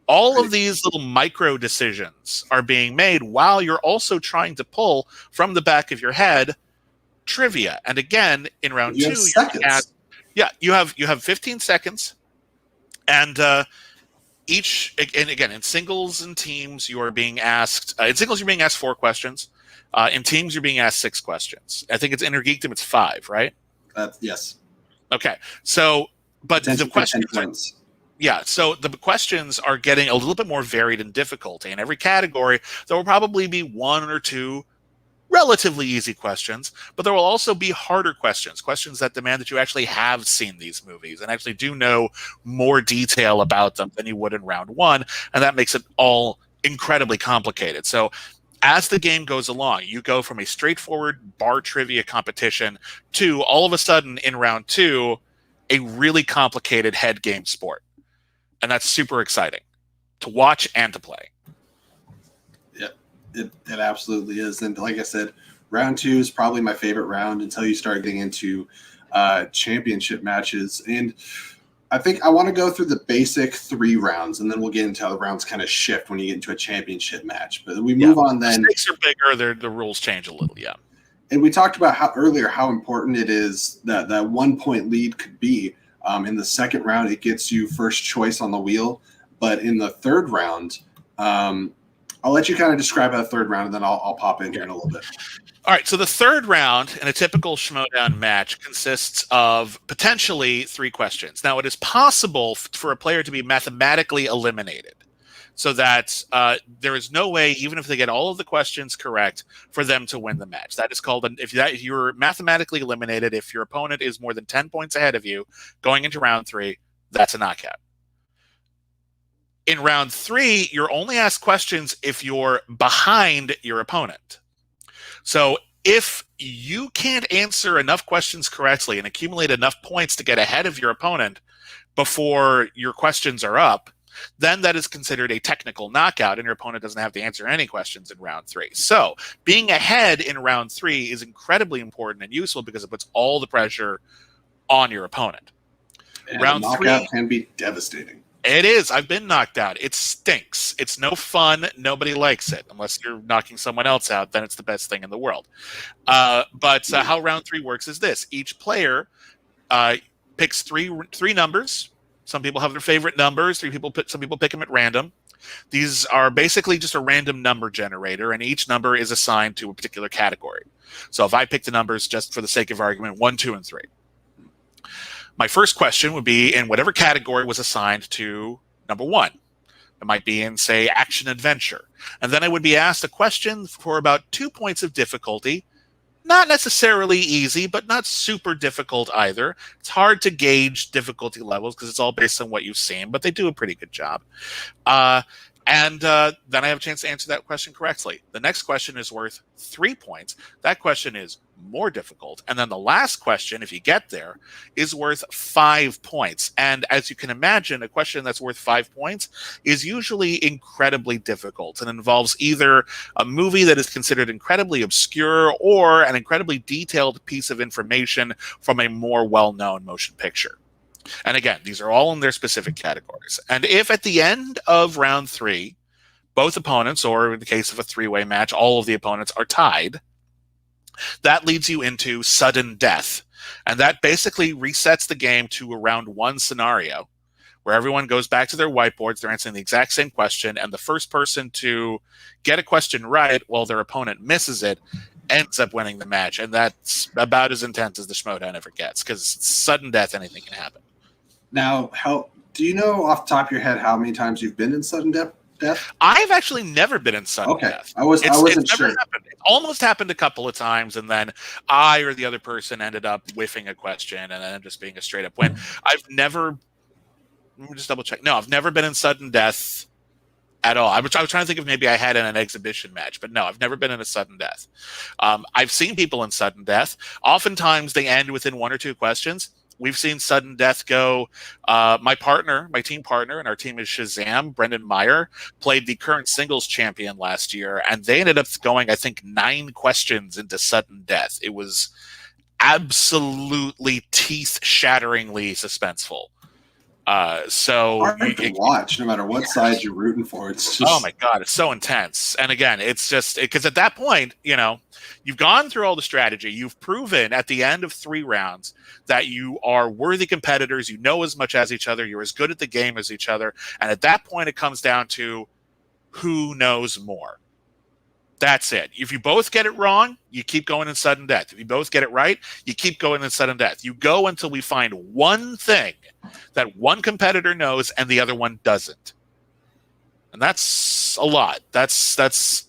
Speaker 2: All of these little micro decisions are being made while you're also trying to pull from the back of your head trivia. And again, in round
Speaker 1: you
Speaker 2: 2, you have 15 seconds, and again, in singles and teams, you are being asked. In singles, you're being asked 4 questions. In teams, you're being asked 6 questions. I think it's in Geekdom, it's 5, right?
Speaker 1: Yes.
Speaker 2: Okay. So, but the questions. Yeah, so the questions are getting a little bit more varied in difficulty. In every category, there will probably be 1 or 2 relatively easy questions, but there will also be harder questions that demand that you actually have seen these movies and actually do know more detail about them than you would in round 1, and that makes it all incredibly complicated. So as the game goes along, you go from a straightforward bar trivia competition to, all of a sudden, in round 2, a really complicated head game sport. And that's super exciting to watch and to play.
Speaker 1: Yeah, it absolutely is. And like I said, round 2 is probably my favorite round until you start getting into championship matches. And I think I want to go through the basic 3 rounds, and then we'll get into how the rounds kind of shift when you get into a championship match. But we move on then.
Speaker 2: The stakes are bigger. The rules change a little, yeah.
Speaker 1: And we talked about how important it is that 1 point lead could be. In the second round, it gets you first choice on the wheel. But in the third round, I'll let you kind of describe that third round, and then I'll pop in here in a little bit.
Speaker 2: All right, so the third round in a typical Schmoedown match consists of potentially 3 questions. Now, it is possible for a player to be mathematically eliminated, so that there is no way, even if they get all of the questions correct, for them to win the match. That is called, if you're mathematically eliminated, if your opponent is more than 10 points ahead of you going into round 3, that's a knockout. In round 3, you're only asked questions if you're behind your opponent. So if you can't answer enough questions correctly and accumulate enough points to get ahead of your opponent before your questions are up, then that is considered a technical knockout, and your opponent doesn't have to answer any questions in round 3. So being ahead in round 3 is incredibly important and useful because it puts all the pressure on your opponent.
Speaker 1: And round 3 can be devastating.
Speaker 2: It is. I've been knocked out. It stinks. It's no fun. Nobody likes it. Unless you're knocking someone else out, then it's the best thing in the world. But how round 3 works is this. Each player picks three numbers. Some people have their favorite numbers. Some people pick them at random. These are basically just a random number generator, and each number is assigned to a particular category. So if I pick the numbers, just for the sake of argument, 1, 2, and 3. My first question would be in whatever category was assigned to number 1. It might be in, say, action adventure. And then I would be asked a question for about 2 points of difficulty. Not necessarily easy, but not super difficult either. It's hard to gauge difficulty levels because it's all based on what you've seen, but they do a pretty good job. And then I have a chance to answer that question correctly. The next question is worth 3 points. That question is more difficult. And then the last question, if you get there, is worth 5 points. And as you can imagine, a question that's worth 5 points is usually incredibly difficult and involves either a movie that is considered incredibly obscure or an incredibly detailed piece of information from a more well-known motion picture. And again, these are all in their specific categories. And if at the end of round 3, both opponents, or in the case of a 3-way match, all of the opponents are tied, that leads you into sudden death. And that basically resets the game to a round 1 scenario where everyone goes back to their whiteboards, they're answering the exact same question, and the first person to get a question right while their opponent misses it ends up winning the match. And that's about as intense as the Schmoedown ever gets, because sudden death, anything can happen.
Speaker 1: Now, do you know off the top of your head how many times you've been in sudden death?
Speaker 2: I've actually never been in sudden death.
Speaker 1: I wasn't sure.
Speaker 2: Happened. It almost happened a couple of times, and then I or the other person ended up whiffing a question and then just being a straight up win. I've never. Let me just double check. No, I've never been in sudden death at all. I was trying to think if maybe I had in an exhibition match, but no, I've never been in a sudden death. I've seen people in sudden death. Oftentimes they end within 1 or 2 questions. We've seen sudden death go. My team partner, and our team is Shazam, Brendan Meyer, played the current singles champion last year, and they ended up going, I think, 9 questions into sudden death. It was absolutely teeth-shatteringly suspenseful. So
Speaker 1: hard to watch, no matter what side you're rooting for. It's just,
Speaker 2: oh my god, it's so intense. And again, it's just because at that point, you've gone through all the strategy. You've proven at the end of 3 rounds that you are worthy competitors. You know as much as each other. You're as good at the game as each other. And at that point, it comes down to who knows more. That's it. If you both get it wrong, you keep going in sudden death. If you both get it right, you keep going in sudden death. You go until we find one thing that one competitor knows and the other one doesn't. And that's a lot. That's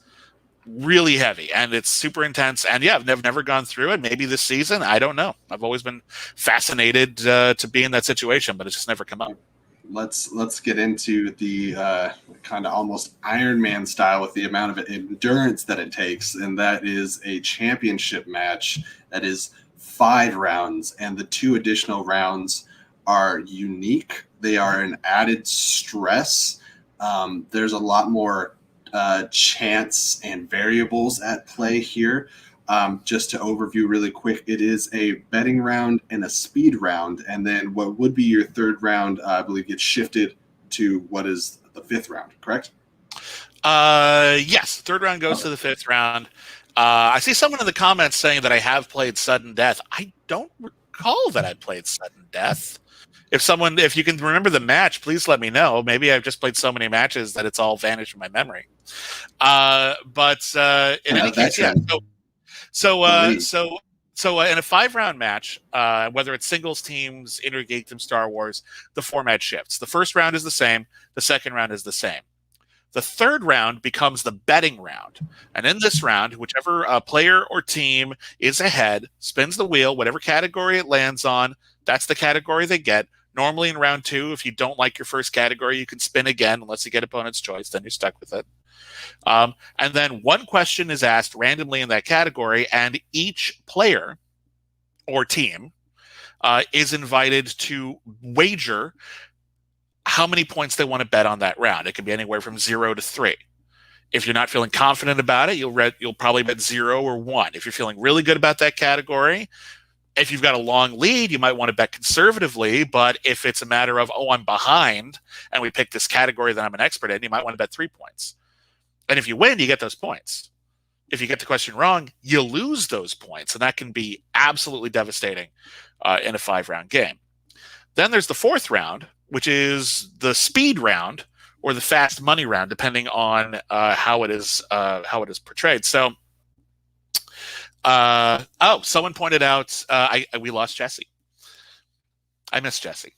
Speaker 2: really heavy, and it's super intense. And yeah, I've never gone through it. Maybe this season, I don't know. I've always been fascinated to be in that situation, but it's just never come up.
Speaker 1: Let's get into the kind of almost Iron Man style with the amount of endurance that it takes, and that is a championship match that is 5 rounds, and the 2 additional rounds are unique. They are an added stress. There's a lot more chance and variables at play here. Just to overview really quick, it is a betting round and a speed round, and then what would be your 3rd round, I believe, gets shifted to what is the 5th round, correct?
Speaker 2: Yes, 3rd round goes to the 5th round. I see someone in the comments saying that I have played sudden death. I don't recall that I played sudden death. If you can remember the match, please let me know. Maybe I've just played so many matches that it's all vanished from my memory. But in any case, yeah. So in a 5-round match, whether it's singles, teams, Geekdom, Star Wars, the format shifts. The first round is the same. The second round is the same. The 3rd round becomes the betting round. And in this round, whichever player or team is ahead spins the wheel, whatever category it lands on, that's the category they get. Normally in round 2, if you don't like your first category, you can spin again unless you get opponent's choice. Then you're stuck with it. And then 1 question is asked randomly in that category, and each player or team is invited to wager how many points they want to bet on that round. It can be anywhere from 0 to 3. If you're not feeling confident about it, you'll probably bet 0 or 1. If you're feeling really good about that category, if you've got a long lead, you might want to bet conservatively. But if it's a matter of, I'm behind, and we pick this category that I'm an expert in, you might want to bet 3 points. And if you win, you get those points. If you get the question wrong, you lose those points, and that can be absolutely devastating in a 5-round game. Then there's the 4th round, which is the speed round or the fast money round, depending on how it is portrayed. So, someone pointed out we lost Jesse. I miss Jesse.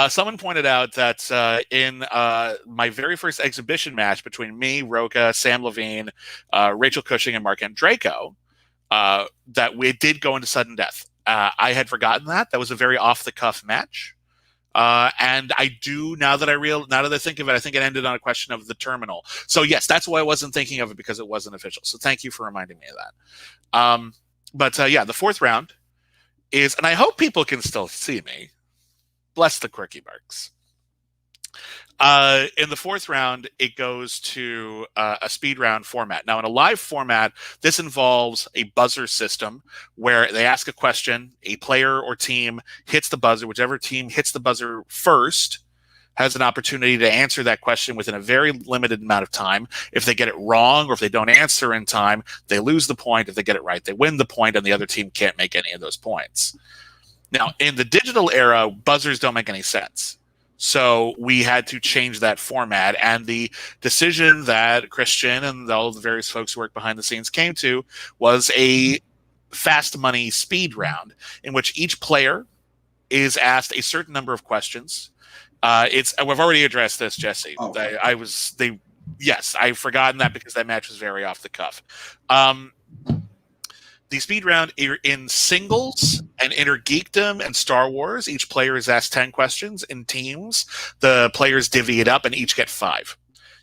Speaker 2: Someone pointed out that in my very first exhibition match between me, Roca, Sam Levine, Rachel Cushing, and Mark Draco, that we did go into sudden death. I had forgotten that. That was a very off-the-cuff match. And I do, now that I think of it, I think it ended on a question of the terminal. So yes, that's why I wasn't thinking of it, because it wasn't official. So thank you for reminding me of that. But the 4th round is, and I hope people can still see me. Bless the quirky marks. In the 4th round, it goes to a speed round format. Now, in a live format, this involves a buzzer system where they ask a question, a player or team hits the buzzer. Whichever team hits the buzzer first has an opportunity to answer that question within a very limited amount of time. If they get it wrong or if they don't answer in time, they lose the point. If they get it right, they win the point, and the other team can't make any of those points. Now, in the digital era, buzzers don't make any sense. So we had to change that format. And the decision that Christian and all the various folks who work behind the scenes came to was a fast money speed round in which each player is asked a certain number of questions. We've already addressed this, Jesse.
Speaker 1: Oh.
Speaker 2: Yes, I've forgotten that because that match was very off the cuff. The speed round in singles and inner Geekdom and Star Wars, each player is asked 10 questions. In teams, the players divvy it up and each get 5.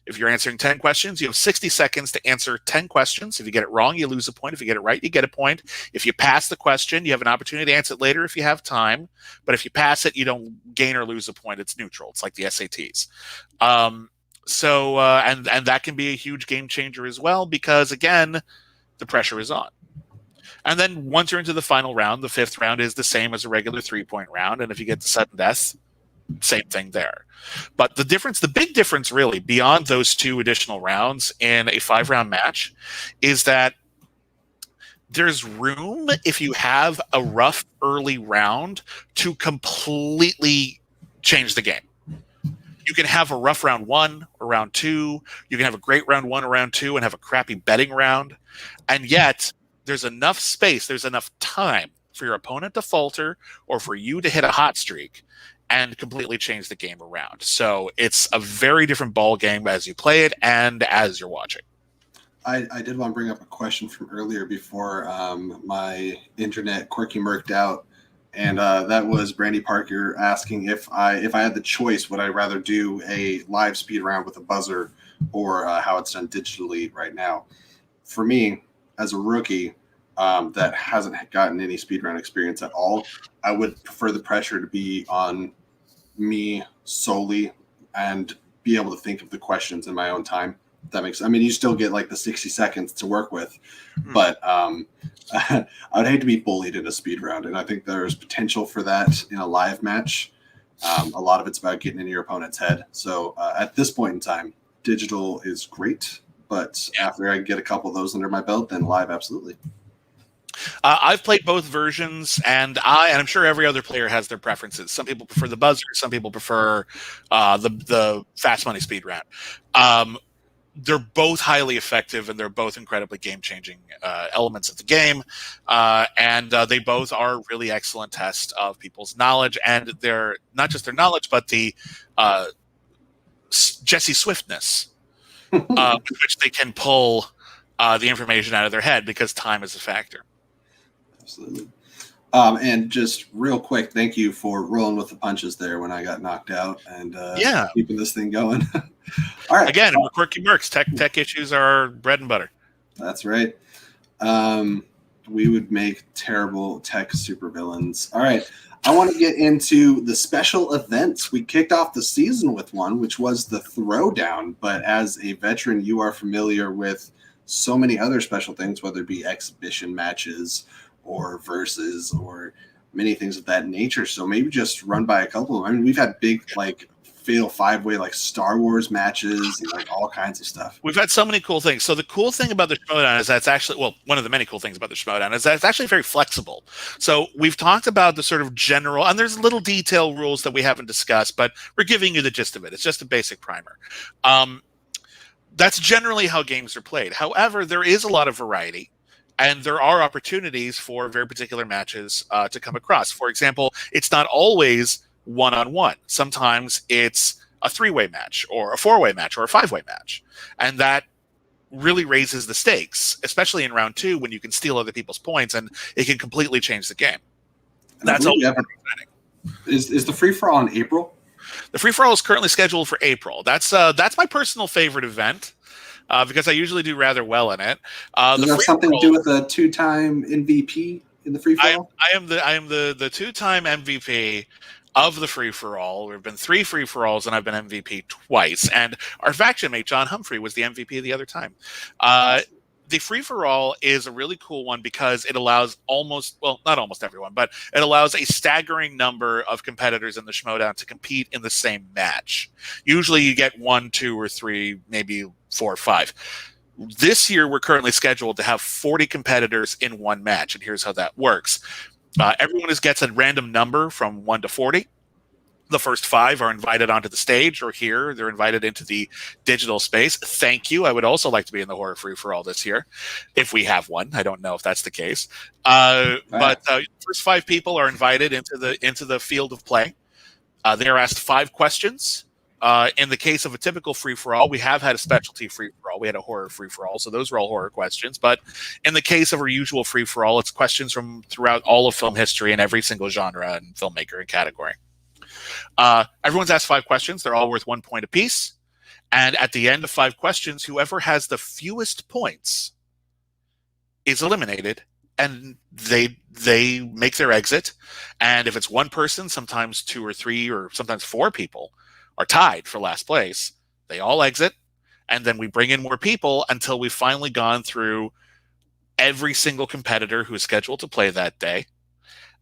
Speaker 2: If you're answering 10 questions, you have 60 seconds to answer 10 questions. If you get it wrong, you lose a point. If you get it right, you get a point. If you pass the question, you have an opportunity to answer it later if you have time. But if you pass it, you don't gain or lose a point. It's neutral. It's like the SATs. And that can be a huge game changer as well because, again, the pressure is on. And then once you're into the final round, the 5th round is the same as a regular 3-point round. And if you get to sudden death, same thing there. But the big difference really beyond those 2 additional rounds in a 5-round match is that there's room if you have a rough early round to completely change the game. You can have a rough round 1 or round 2. You can have a great round 1 or round 2 and have a crappy betting round. And yet there's enough space, there's enough time for your opponent to falter or for you to hit a hot streak and completely change the game around. So it's a very different ball game as you play it and as you're watching.
Speaker 1: I did want to bring up a question from earlier before my internet quirky murked out. And that was Brandy Parker asking if I had the choice, would I rather do a live speed round with a buzzer or how it's done digitally right now? For me, as a rookie that hasn't gotten any speed round experience at all, I would prefer the pressure to be on me solely and be able to think of the questions in my own time. That makes, I mean, you still get like the 60 seconds to work with, but I would hate to be bullied in a speed round. And I think there's potential for that in a live match. A lot of it's about getting into your opponent's head. So at this point in time, digital is great, but after I get a couple of those under my belt, then live, absolutely.
Speaker 2: I've played both versions, and I'm sure every other player has their preferences. Some people prefer the buzzer, some people prefer the fast money speed round. They're both highly effective, and they're both incredibly game-changing elements of the game. And they both are really excellent tests of people's knowledge, and they're not just their knowledge, but the Jesse Swiftness with which they can pull the information out of their head because time is a factor. Absolutely.
Speaker 1: And just real quick, thank you for rolling with the punches there when I got knocked out and keeping this thing going. All right.
Speaker 2: Again, we're quirky mercs. Tech issues are our bread and butter.
Speaker 1: That's right. We would make terrible tech supervillains. All right. I want to get into the special events. We kicked off the season with one, which was the Throwdown. But as a veteran, you are familiar with so many other special things, whether it be exhibition matches or versus or many things of that nature. So maybe just run by a couple of them. I mean, we've had big like fatal 5-way like Star Wars matches and like all kinds of stuff.
Speaker 2: We've had so many cool things. So the cool thing about the Schmoedown is that's actually, well, one of the many cool things about the Schmoedown is that it's actually very flexible. So we've talked about the sort of general, and there's little detail rules that we haven't discussed, but we're giving you the gist of it. It's just a basic primer. That's generally how games are played. However, there is a lot of variety. And there are opportunities for very particular matches to come across. For example, it's not always one-on-one. Sometimes it's a 3-way match or a 4-way match or a 5-way match. And that really raises the stakes, especially in round 2 when you can steal other people's points and it can completely change the game. That's always exciting.
Speaker 1: Is the free-for-all in April?
Speaker 2: The free-for-all is currently scheduled for April. That's my personal favorite event. Because I usually do rather well in it.
Speaker 1: Does that have something to do with a 2-time MVP in the free for all?
Speaker 2: I am the 2-time MVP of the free for all. There have been 3 free for alls, and I've been MVP twice. And our faction mate John Humphrey was the MVP the other time. The free for all is a really cool one because it allows not almost everyone, but it allows a staggering number of competitors in the Schmoedown to compete in the same match. Usually you get 1, 2, or 3, maybe 4 or 5. This year we're currently scheduled to have 40 competitors in one match, and here's how that works. Everyone gets a random number from 1 to 40. The first 5 are invited onto the stage, or here they're invited into the digital space. Thank you. I would also like to be in the horror free-for-all this year, if we have one. I don't know if that's the case. But first 5 people are invited into the field of play. They are asked 5 questions. In the case of a typical free-for-all, we have had a specialty free-for-all. We had a horror free-for-all, so those were all horror questions. But in the case of our usual free-for-all, it's questions from throughout all of film history and every single genre and filmmaker and category. Everyone's asked 5 questions. They're all worth 1 point apiece. And at the end of 5 questions, whoever has the fewest points is eliminated, and they make their exit. And if it's one person, sometimes 2 or 3 or sometimes 4 people are tied for last place, they all exit, and then we bring in more people until we've finally gone through every single competitor who is scheduled to play that day.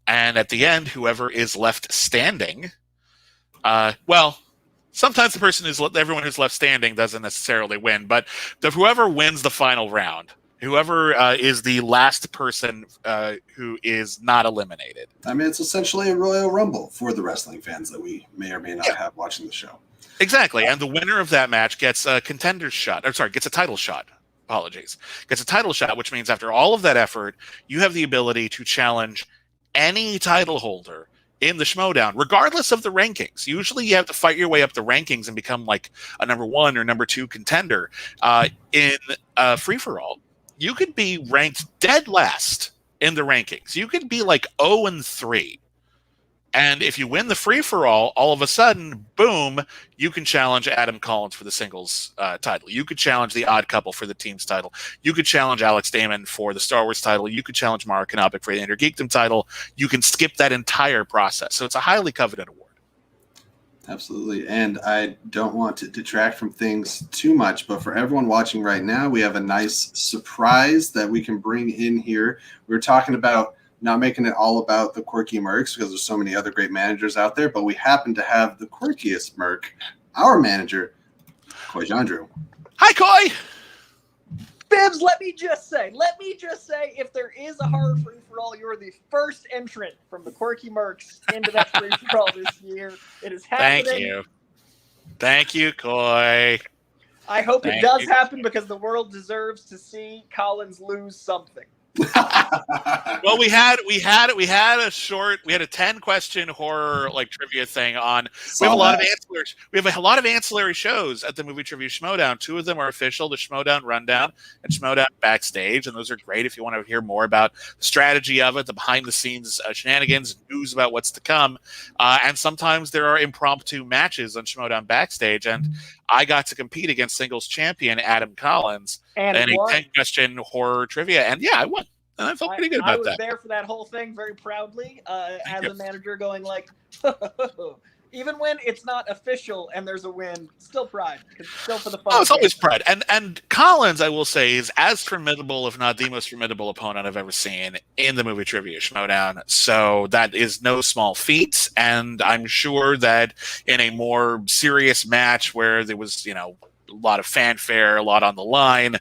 Speaker 2: And at the end, whoever is left standing, sometimes everyone who's left standing doesn't necessarily win, but whoever wins the final round, whoever is the last person who is not eliminated.
Speaker 1: I mean, it's essentially a Royal Rumble for the wrestling fans that we may or may not have watching the show.
Speaker 2: Exactly. And the winner of that match gets a contender's shot. Gets a title shot. Apologies. Gets a title shot, which means after all of that effort, you have the ability to challenge any title holder in the Schmoedown, regardless of the rankings. Usually you have to fight your way up the rankings and become like a number 1 or number 2 contender. In free-for-all, you could be ranked dead last in the rankings. You could be like 0-3. And if you win the free-for-all, all of a sudden, boom, you can challenge Adam Collins for the singles title. You could challenge the Odd Couple for the team's title. You could challenge Alex Damon for the Star Wars title. You could challenge Mara Kanopik for the Geekdom title. You can skip that entire process. So it's a highly coveted award.
Speaker 1: Absolutely. And I don't want to detract from things too much, but for everyone watching right now, we have a nice surprise that we can bring in here. We're talking about not making it all about the quirky mercs because there's so many other great managers out there, but we happen to have the quirkiest merc, our manager, Coy Jandrew.
Speaker 2: Hi, Coy!
Speaker 3: Bibbs, let me just say, if there is a horror free-for-all, you are the first entrant from the Quirky Mercs into that free-for-all this year. It is happening.
Speaker 2: Thank you, Coy.
Speaker 3: I hope it does happen because the world deserves to see Collins lose something.
Speaker 2: Well, we had a 10-question horror trivia thing on. We have a lot of ancillaries. We have a lot of ancillary shows at the Movie Trivia Schmoedown. 2 of them are official: the Schmoedown Rundown and Schmoedown Backstage, and those are great if you want to hear more about the strategy of it, the behind-the-scenes shenanigans, news about what's to come. And sometimes there are impromptu matches on Schmoedown Backstage, and I got to compete against singles champion Adam Collins in a 10-question horror trivia, and yeah, I won. And I felt pretty good about that.
Speaker 3: I was there for that whole thing very proudly as a manager going even when it's not official and there's a win, still pride. It's still for the fun.
Speaker 2: Oh, it's always pride. And Collins, I will say, is as formidable, if not the most formidable opponent I've ever seen in the Movie Trivia Schmoedown. So that is no small feat. And I'm sure that in a more serious match where there was, a lot of fanfare, a lot on the line,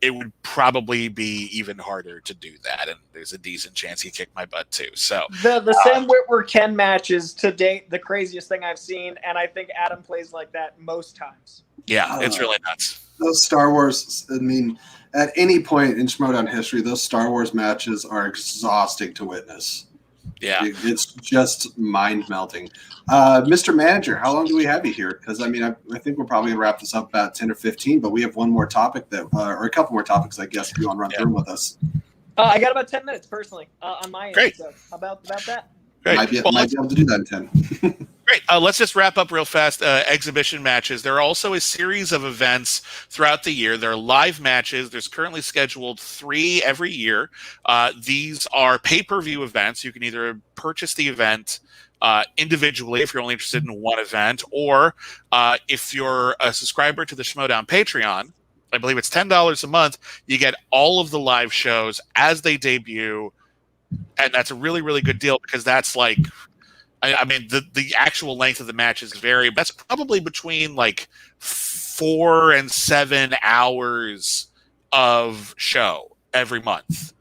Speaker 2: it would probably be even harder to do that, and there's a decent chance he kicked my butt too. So
Speaker 3: the Sam Witwer Ken match is to date the craziest thing I've seen, and I think Adam plays like that most times.
Speaker 2: Yeah, it's really nuts.
Speaker 1: Those Star Wars, I mean, at any point in Schmoedown history, those Star Wars matches are exhausting to witness.
Speaker 2: Yeah,
Speaker 1: it's just mind-melting. Mr. Manager, how long do we have you here? Because, I think we're probably going to wrap this up about 10 or 15, but we have one more topic or a couple more topics, I guess, if you want to run through with us.
Speaker 3: I got about 10 minutes, personally, on my end.
Speaker 2: Great.
Speaker 3: So about that.
Speaker 1: Great. Might be able to do that in 10.
Speaker 2: Great. Let's just wrap up real fast. Exhibition matches. There are also a series of events throughout the year. There are live matches. There's currently scheduled 3 every year. These are pay-per-view events. You can either purchase the event individually if you're only interested in one event, or if you're a subscriber to the Schmoedown Patreon, I believe it's $10 a month, you get all of the live shows as they debut, and that's a really, really good deal because that's the actual length of the matches vary. But that's probably between 4 and 7 hours of show every month.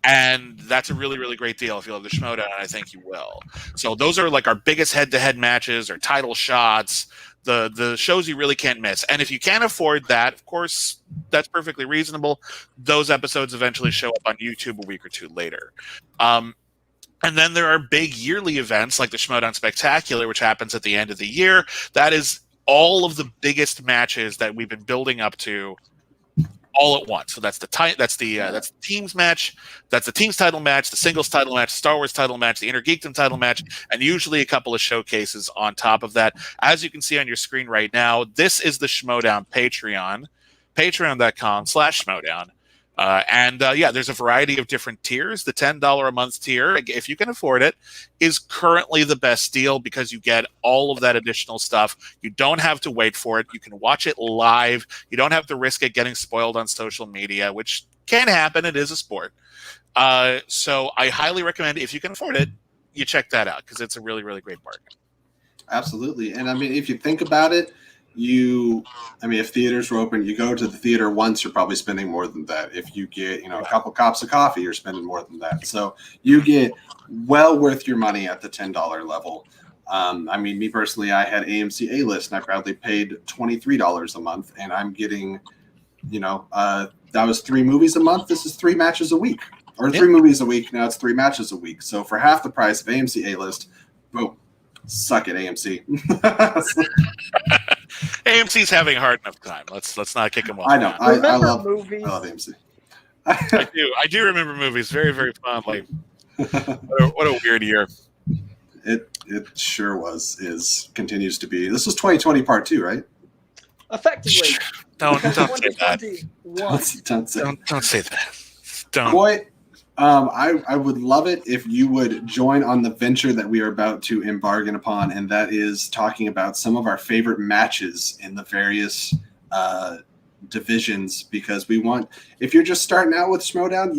Speaker 2: And that's a really, really great deal if you love the Schmoedown, and I think you will. So those are like our biggest head-to-head matches or title shots, the shows you really can't miss. And if you can't afford that, of course, that's perfectly reasonable. Those episodes eventually show up on YouTube a week or two later. And then there are big yearly events like the Schmoedown Spectacular, which happens at the end of the year. That is all of the biggest matches that we've been building up to all at once. So that's the teams match, that's the teams title match, the singles title match, Star Wars title match, the Inner Geekdom title match, and usually a couple of showcases on top of that. As you can see on your screen right now, this is the Schmoedown Patreon, patreon.com/Schmoedown. There's a variety of different tiers. The $10 a month tier, if you can afford it, is currently the best deal because you get all of that additional stuff. You don't have to wait for it. You can watch it live. You don't have to risk it getting spoiled on social media, which can happen. It is a sport. So I highly recommend, if you can afford it, you check that out because it's a really, really great bargain.
Speaker 1: Absolutely. And I mean, if you think about it, if theaters were open, you go to the theater once, you're probably spending more than that. If you get, a couple cups of coffee, you're spending more than that. So you get well worth your money at the $10 level. Me personally, I had AMC A-List and I proudly paid $23 a month, and I'm getting, that was 3 movies a month. This is 3 matches a week, or 3 movies a week. Now it's 3 matches a week. So for half the price of AMC A-List, boom, suck it, AMC.
Speaker 2: AMC's having a hard enough time. Let's not kick them off.
Speaker 1: I know. I love
Speaker 3: movies.
Speaker 1: I love AMC.
Speaker 2: I do remember movies very, very fondly. What a weird year.
Speaker 1: It sure continues to be. This was 2020 part 2, right?
Speaker 3: Effectively.
Speaker 2: Don't say that.
Speaker 1: Don't
Speaker 2: say that. Don't.
Speaker 1: Boy, I would love it if you would join on the venture that we are about to embark upon, and that is talking about some of our favorite matches in the various divisions, because we want, if you're just starting out with Schmoedown,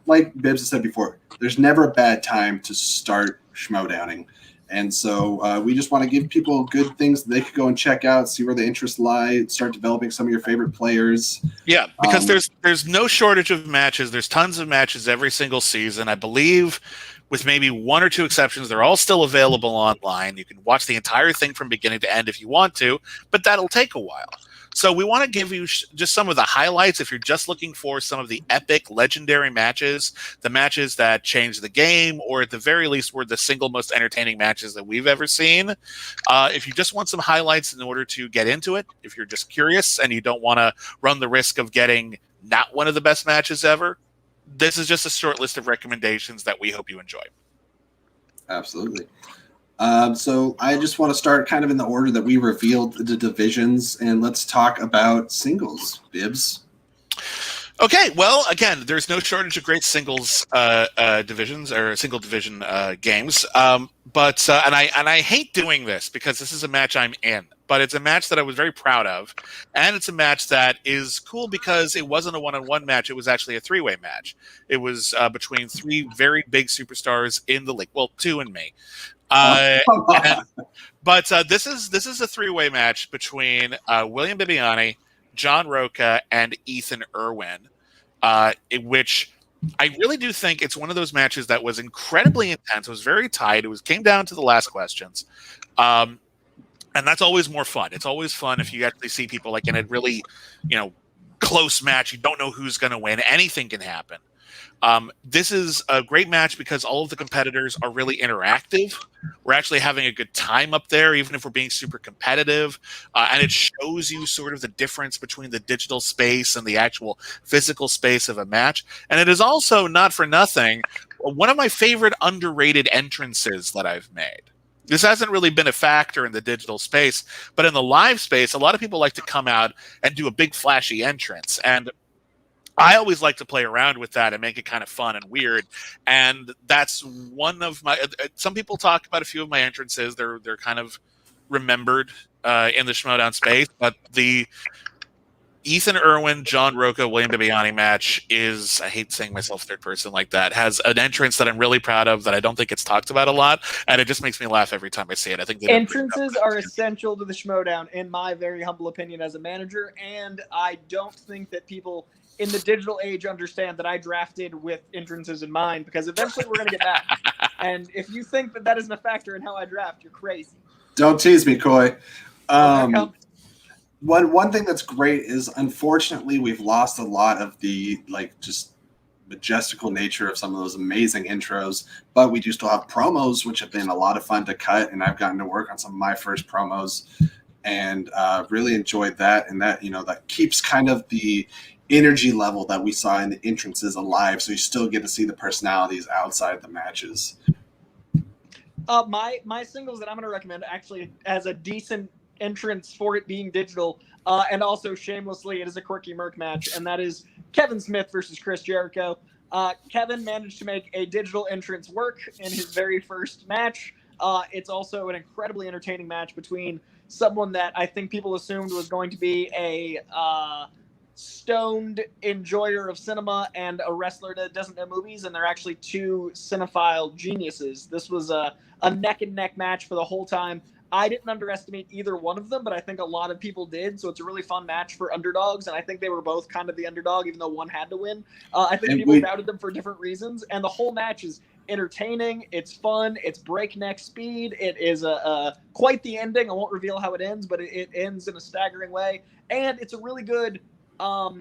Speaker 1: like Bibbs said before, there's never a bad time to start Schmoedowning. And so we just want to give people good things that they could go and check out, see where the interests lie, start developing some of your favorite players.
Speaker 2: Yeah, because there's no shortage of matches. There's tons of matches every single season. I believe, with maybe 1 or 2 exceptions, they're all still available online. You can watch the entire thing from beginning to end if you want to, but that'll take a while. So we want to give you just some of the highlights if you're just looking for some of the epic, legendary matches, the matches that changed the game, or at the very least were the single most entertaining matches that we've ever seen. If you just want some highlights in order to get into it, if you're just curious and you don't want to run the risk of getting not one of the best matches ever, this is just a short list of recommendations that we hope you enjoy.
Speaker 1: Absolutely. So I just want to start kind of in the order that we revealed the divisions, and let's talk about singles. Bibbs.
Speaker 2: Okay, well, again, there's no shortage of great singles divisions or single division games, but I hate doing this because this is a match I'm in, but it's a match that I was very proud of, and it's a match that is cool because it wasn't a one-on-one match; it was actually a 3-way match. It was between 3 very big superstars in the league. Well, 2 and me. But this is a 3-way match between William Bibbiani, John Roca, and Ethan Irwin, in which I really do think it's one of those matches that was incredibly intense. It was very tight. It came down to the last questions. And that's always more fun. It's always fun if you actually see people like in a really, close match. You don't know who's going to win. Anything can happen. This is a great match because all of the competitors are really interactive. We're actually having a good time up there, even if we're being super competitive. And it shows you sort of the difference between the digital space and the actual physical space of a match. And it is also, not for nothing, one of my favorite underrated entrances that I've made. This hasn't really been a factor in the digital space, but in the live space, a lot of people like to come out and do a big flashy entrance. And I always like to play around with that and make it kind of fun and weird. And that's one of my, some people talk about a few of my entrances. They're kind of remembered in the Schmoedown space, but the Ethan Irwin, John Roca, William Bibbiani match is, I hate saying myself third person like that, has an entrance that I'm really proud of that I don't think gets talked about a lot. And it just makes me laugh every time I see it. I think
Speaker 3: entrances are essential to the Schmoedown, in my very humble opinion as a manager. And I don't think that people in the digital age understand that I drafted with entrances in mind, because eventually we're going to get back. And if you think that isn't a factor in how I draft, you're crazy.
Speaker 1: Don't tease me, Coy.
Speaker 3: Okay.
Speaker 1: One thing that's great is, unfortunately, we've lost a lot of the just majestical nature of some of those amazing intros, but we do still have promos, which have been a lot of fun to cut, and I've gotten to work on some of my first promos and really enjoyed that. And that, that keeps kind of the energy level that we saw in the entrances alive, so you still get to see the personalities outside the matches.
Speaker 3: My singles that I'm going to recommend actually has a decent entrance for it being digital, and also shamelessly, it is a quirky Merc match, and that is Kevin Smith versus Chris Jericho. Kevin managed to make a digital entrance work in his very first match. It's also an incredibly entertaining match between someone that I think people assumed was going to be a stoned enjoyer of cinema and a wrestler that doesn't know movies, and they're actually two cinephile geniuses. This was a neck and neck match for the whole time. I didn't underestimate either one of them, but I think a lot of people did. So it's a really fun match for underdogs, and I think they were both kind of the underdog, even though one had to win. I think people doubted them for different reasons, and the whole match is entertaining. It's fun. It's breakneck speed. It is quite the ending. I won't reveal how it ends, but it ends in a staggering way, and it's a really good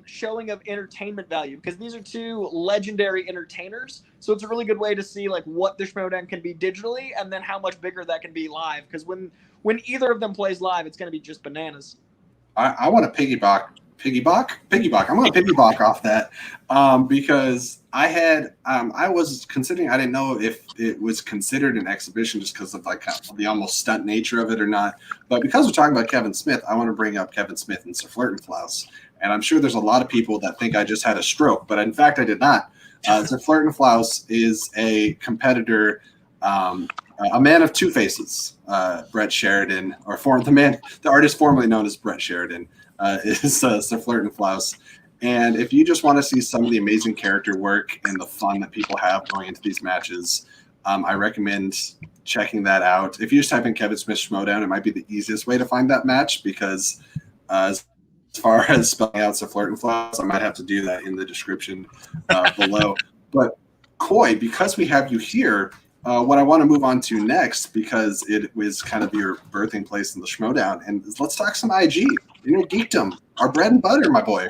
Speaker 3: showing of entertainment value, because these are two legendary entertainers. So it's a really good way to see what the Schmoedown can be digitally, and then how much bigger that can be live. Because when either of them plays live, it's going to be just bananas.
Speaker 1: I want to piggyback. I'm going to piggyback off that because I was considering. I didn't know if it was considered an exhibition just because of the almost stunt nature of it or not. But because we're talking about Kevin Smith, I want to bring up Kevin Smith and Sir Flirt and Flouse. And I'm sure there's a lot of people that think I just had a stroke, but in fact I did not. Sir Flirt and Flouse is a competitor, a man of two faces. Brett Sheridan, the artist formerly known as Brett Sheridan, is Sir Flirt and Flouse. And if you just want to see some of the amazing character work and the fun that people have going into these matches, I recommend checking that out. If you just type in Kevin Smith Schmoedown, it might be the easiest way to find that match, because as far as spelling out Sir Flirt and Flouse, I might have to do that in the description below. But Coy, because we have you here, what I want to move on to next, because it was kind of your birthing place in the Schmoedown, and let's talk some IG. Geekdom, our bread and butter, my boy.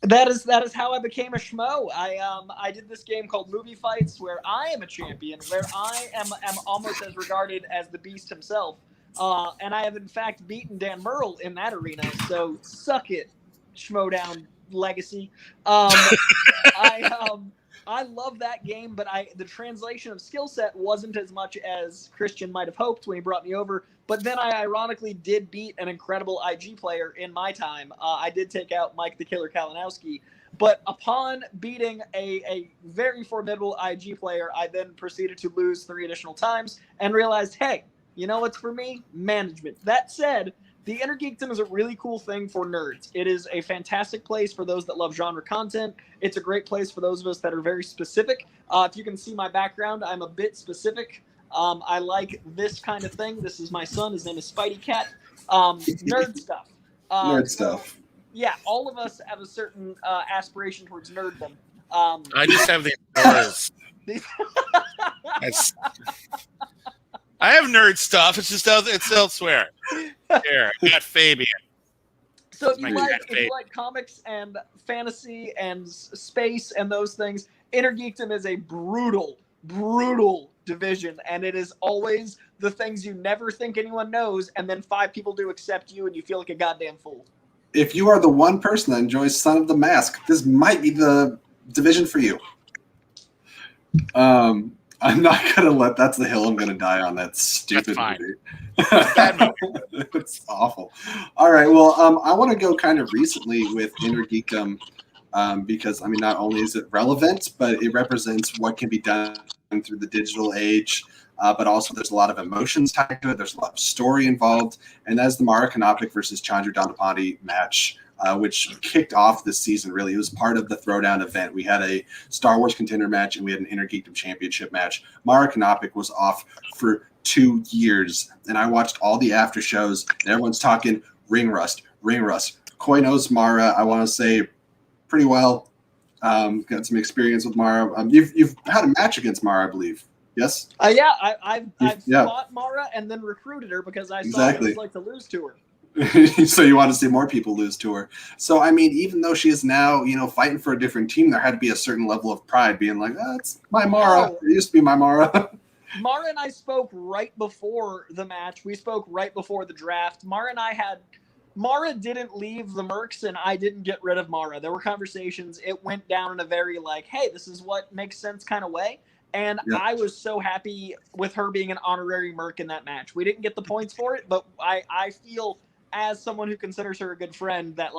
Speaker 3: That is how I became a schmo. I did this game called Movie Fights, where I am a champion, where I am almost as regarded as the Beast himself. And I have, in fact, beaten Dan Murrell in that arena. So suck it, Schmoedown legacy. I love that game, but the translation of skill set wasn't as much as Christian might have hoped when he brought me over. But then I ironically did beat an incredible IG player in my time. I did take out Mike the Killer Kalinowski. But upon beating a very formidable IG player, I then proceeded to lose 3 additional times and realized, hey, you know what's for me? Management. That said, the Inner Geekdom is a really cool thing for nerds. It is a fantastic place for those that love genre content. It's a great place for those of us that are very specific. If you can see my background, I'm a bit specific. I like this kind of thing. This is my son. His name is Spidey Cat. Nerd stuff.
Speaker 1: Nerd stuff.
Speaker 3: Yeah, all of us have a certain aspiration towards nerddom.
Speaker 2: I just have the stars. I have nerd stuff. It's just it's elsewhere. Here, I got Fabian.
Speaker 3: So if you like comics and fantasy and space and those things, Inner Geekdom is a brutal division, and it is always the things you never think anyone knows, and then 5 people do accept you, and you feel like a goddamn fool.
Speaker 1: If you are the one person that enjoys Son of the Mask, this might be the division for you. I'm not gonna that's the hill I'm gonna die on. That's stupid movie. It's awful. All right, well, I want to go kind of recently with Inner Geekdom, because not only is it relevant, but it represents what can be done through the digital age. But also there's a lot of emotions tied to it. There's a lot of story involved, and that's the Mara Kanopik versus Chandra Dhanapani match, which kicked off this season. Really, it was part of the Throwdown event. We had a Star Wars contender match, and we had an Inner Geekdom championship match. Mara Kanopik was off for 2 years, and I watched all the after shows, and everyone's talking ring rust. Coy knows Mara. I want to say pretty well. Got some experience with Mara. You've had a match against Mara, I believe. Yes.
Speaker 3: Yeah, I've fought Mara and then recruited her because I saw what it was like to lose to her.
Speaker 1: So you want to see more people lose to her. So I mean, even though she is now, fighting for a different team, there had to be a certain level of pride, being like, "That's my Mara. It used to be my Mara."
Speaker 3: Mara and I spoke right before the match. We spoke right before the draft. Mara didn't leave the Mercs, and I didn't get rid of Mara. There were conversations. It went down in a very hey, this is what makes sense kind of way. And yeah. I was so happy with her being an honorary Merc in that match. We didn't get the points for it, but I feel, as someone who considers her a good friend, that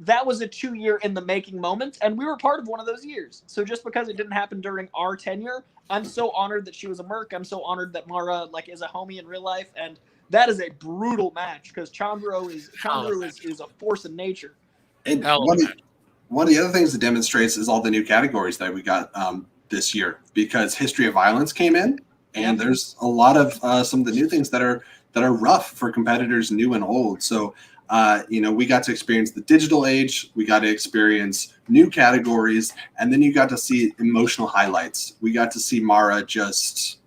Speaker 3: that was a 2-year in the making moment, and we were part of one of those years. So just because it didn't happen during our tenure, I'm so honored that she was a Merc. I'm so honored that Mara is a homie in real life, and that is a brutal match because Chandru is a force of nature.
Speaker 1: And one of the other things it demonstrates is all the new categories that we got this year, because History of Violence came in, and there's a lot of some of the new things that are rough for competitors, new and old. So we got to experience the digital age, we got to experience new categories, and then you got to see emotional highlights. We got to see Mara just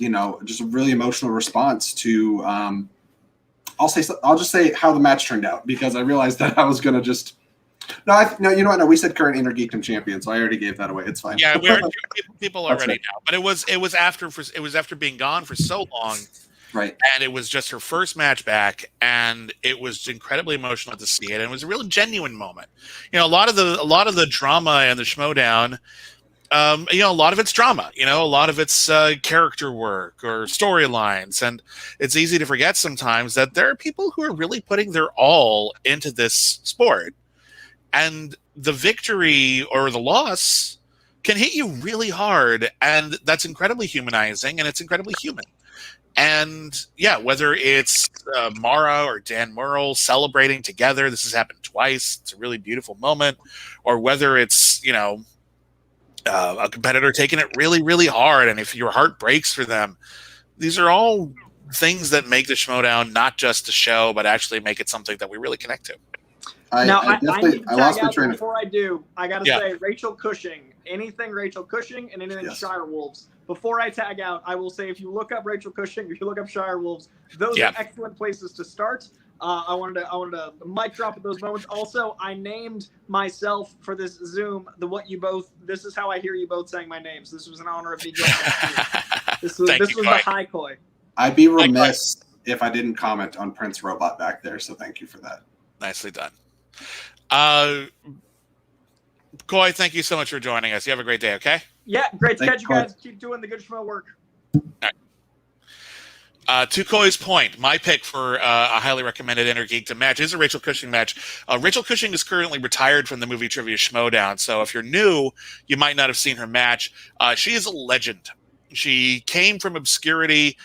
Speaker 1: a really emotional response to I'll just say how the match turned out, because I realized that I was gonna just no, you know what? No, we said current Inner Geekdom champion, so I already gave that away. It's fine.
Speaker 2: Yeah, people already know. But it was after being gone for so long,
Speaker 1: right?
Speaker 2: And it was just her first match back, and it was incredibly emotional to see it. And it was a real genuine moment. A lot of the drama and the Schmoedown, a lot of it's drama. A lot of it's character work or storylines, and it's easy to forget sometimes that there are people who are really putting their all into this sport. And the victory or the loss can hit you really hard, and that's incredibly humanizing, and it's incredibly human. And yeah, whether it's Mara or Dan Murrell celebrating together, this has happened twice. It's a really beautiful moment. Or whether it's a competitor taking it really, really hard, and if your heart breaks for them, these are all things that make the Schmoedown not just a show, but actually make it something that we really connect to.
Speaker 3: I lost my train. Before I do, I got to say Rachel Cushing. Anything Rachel Cushing and anything Shire Wolves. Before I tag out, I will say if you look up Rachel Cushing, if you look up Shire Wolves, those are excellent places to start. I wanted to mic drop at those moments. Also, I named myself for this Zoom this is how I hear you both saying my names. This was in honor of me joining. This was the high koi. I'd
Speaker 1: be remiss if I didn't comment on Prince Robot back there, so thank you for that.
Speaker 2: Nicely done. Koi, thank you so much for joining us. You have a great day, okay?
Speaker 3: Yeah, great to catch you guys. Keep doing the good schmo work.
Speaker 2: All right. To Koi's point, my pick for a highly recommended Inner Geekdom match is a Rachel Cushing match. Rachel Cushing is currently retired from the movie trivia Schmoedown, so if you're new, you might not have seen her match. She is a legend. She came from obscurity,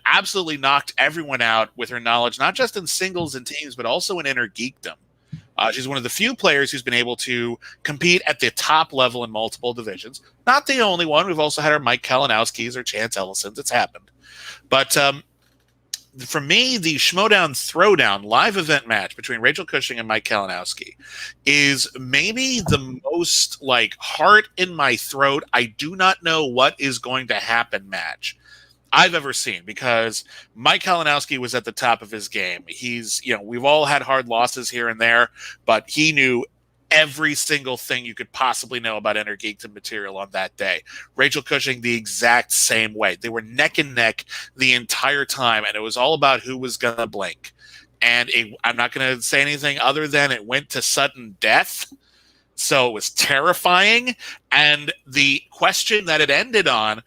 Speaker 2: absolutely knocked everyone out with her knowledge, not just in singles and teams, but also in Inner Geekdom. She's one of the few players who's been able to compete at the top level in multiple divisions. Not the only one. We've also had our Mike Kalinowski's or Chance Ellison's. It's happened. But for me, the Schmoedown Throwdown live event match between Rachel Cushing and Mike Kalinowski is maybe the most heart in my throat, I do not know what is going to happen match I've ever seen, because Mike Kalinowski was at the top of his game. He's, we've all had hard losses here and there, but he knew every single thing you could possibly know about Inner Geekdom material on that day. Rachel Cushing, the exact same way. They were neck and neck the entire time, and it was all about who was going to blink. And I'm not going to say anything other than it went to sudden death. So it was terrifying. And the question that it ended on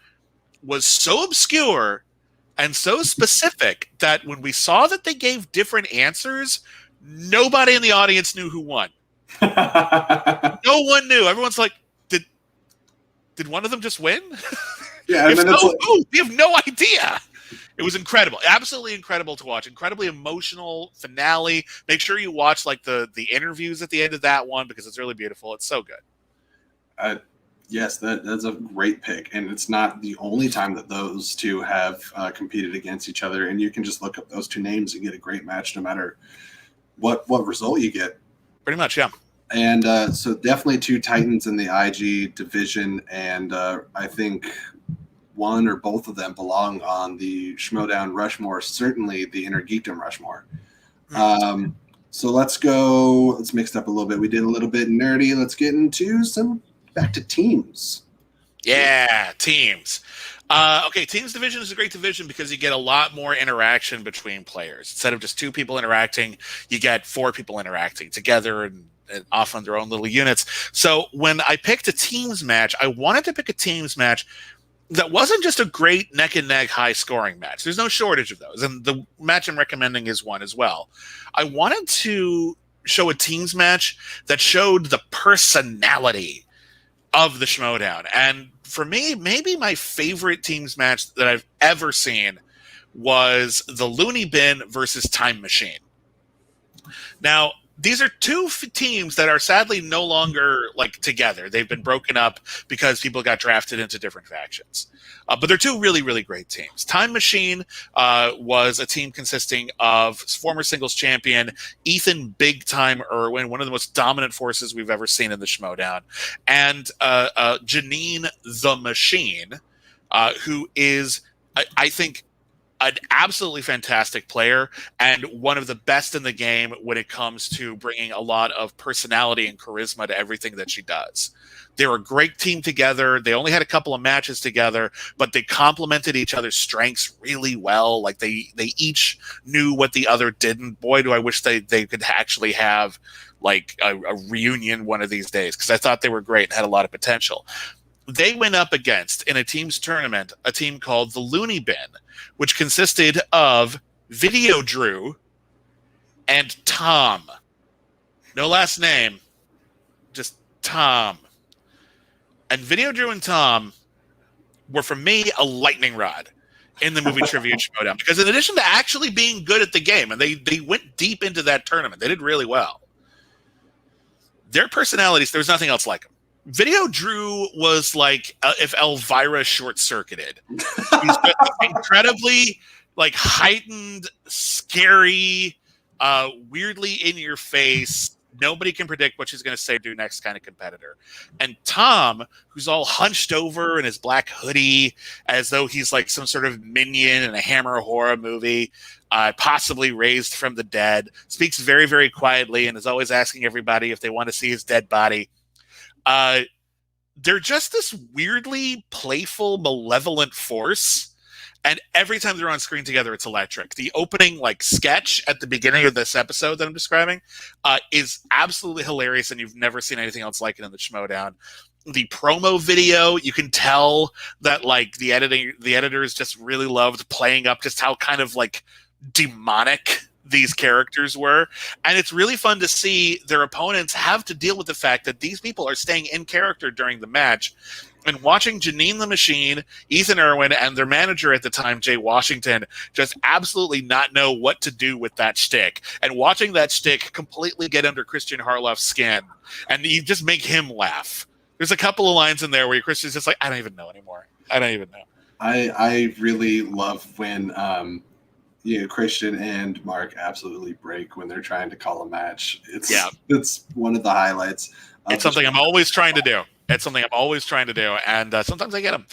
Speaker 2: was so obscure and so specific that when we saw that they gave different answers, nobody in the audience knew who won. No one knew. Everyone's like, did one of them just win?
Speaker 1: Yeah, and then
Speaker 2: we have no idea. It was incredible, absolutely incredible to watch. Incredibly emotional finale. Make sure you watch the interviews at the end of that one, because it's really beautiful. It's so good.
Speaker 1: Yes, that's a great pick, and it's not the only time that those two have competed against each other. And you can just look up those two names and get a great match, no matter what result you get.
Speaker 2: Pretty much, yeah.
Speaker 1: And so definitely two titans in the IG division, and I think one or both of them belong on the Schmoedown Rushmore, certainly the Inner Geekdom Rushmore. So let's mix it up a little bit. We did a little bit nerdy. Let's get into back to teams.
Speaker 2: Yeah, teams. Okay, teams division is a great division because you get a lot more interaction between players. Instead of just two people interacting, you get four people interacting together and off on their own little units. So when I picked a teams match, I wanted to pick a teams match that wasn't just a great neck-and-neck high-scoring match. There's no shortage of those, and the match I'm recommending is one as well. I wanted to show a teams match that showed the personality of the Schmoedown. And for me, maybe my favorite teams match that I've ever seen was the Looney Bin versus Time Machine. Now, these are two teams that are sadly no longer together. They've been broken up because people got drafted into different factions. But they're two really, really great teams. Time Machine was a team consisting of former singles champion Ethan Big Time Irwin, one of the most dominant forces we've ever seen in the Schmoedown, and Janine the Machine, who is, I think, an absolutely fantastic player and one of the best in the game when it comes to bringing a lot of personality and charisma to everything that she does. They were a great team together. They only had a couple of matches together, but they complemented each other's strengths really well. They each knew what the other didn't. Boy, do I wish they could actually have a reunion one of these days, because I thought they were great and had a lot of potential. They went up against, in a team's tournament, a team called the Looney Bin, which consisted of Video Drew and Tom. No last name, just Tom. And Video Drew and Tom were, for me, a lightning rod in the movie Trivia Schmoedown, because in addition to actually being good at the game, and they went deep into that tournament, they did really well, their personalities, there was nothing else like them. Video Drew was if Elvira short-circuited. He's incredibly heightened, scary, weirdly in your face. Nobody can predict what she's going to say do next kind of competitor. And Tom, who's all hunched over in his black hoodie, as though he's some sort of minion in a Hammer horror movie, possibly raised from the dead, speaks very, very quietly and is always asking everybody if they want to see his dead body. They're just this weirdly playful, malevolent force. And every time they're on screen together, it's electric. The opening sketch at the beginning of this episode that I'm describing is absolutely hilarious, and you've never seen anything else like it in the Schmoedown. The promo video, you can tell that the editors just really loved playing up just how kind of demonic these characters were. And it's really fun to see their opponents have to deal with the fact that these people are staying in character during the match. And watching Janine the Machine, Ethan Irwin, and their manager at the time, Jay Washington, just absolutely not know what to do with that shtick. And watching that shtick completely get under Christian Harloff's skin. And you just make him laugh. There's a couple of lines in there where Christian's just I don't even know anymore. I don't even know.
Speaker 1: I really love when Christian and Mark absolutely break when they're trying to call a match. It's one of the highlights.
Speaker 2: It's something I'm always trying to do. And sometimes I get them.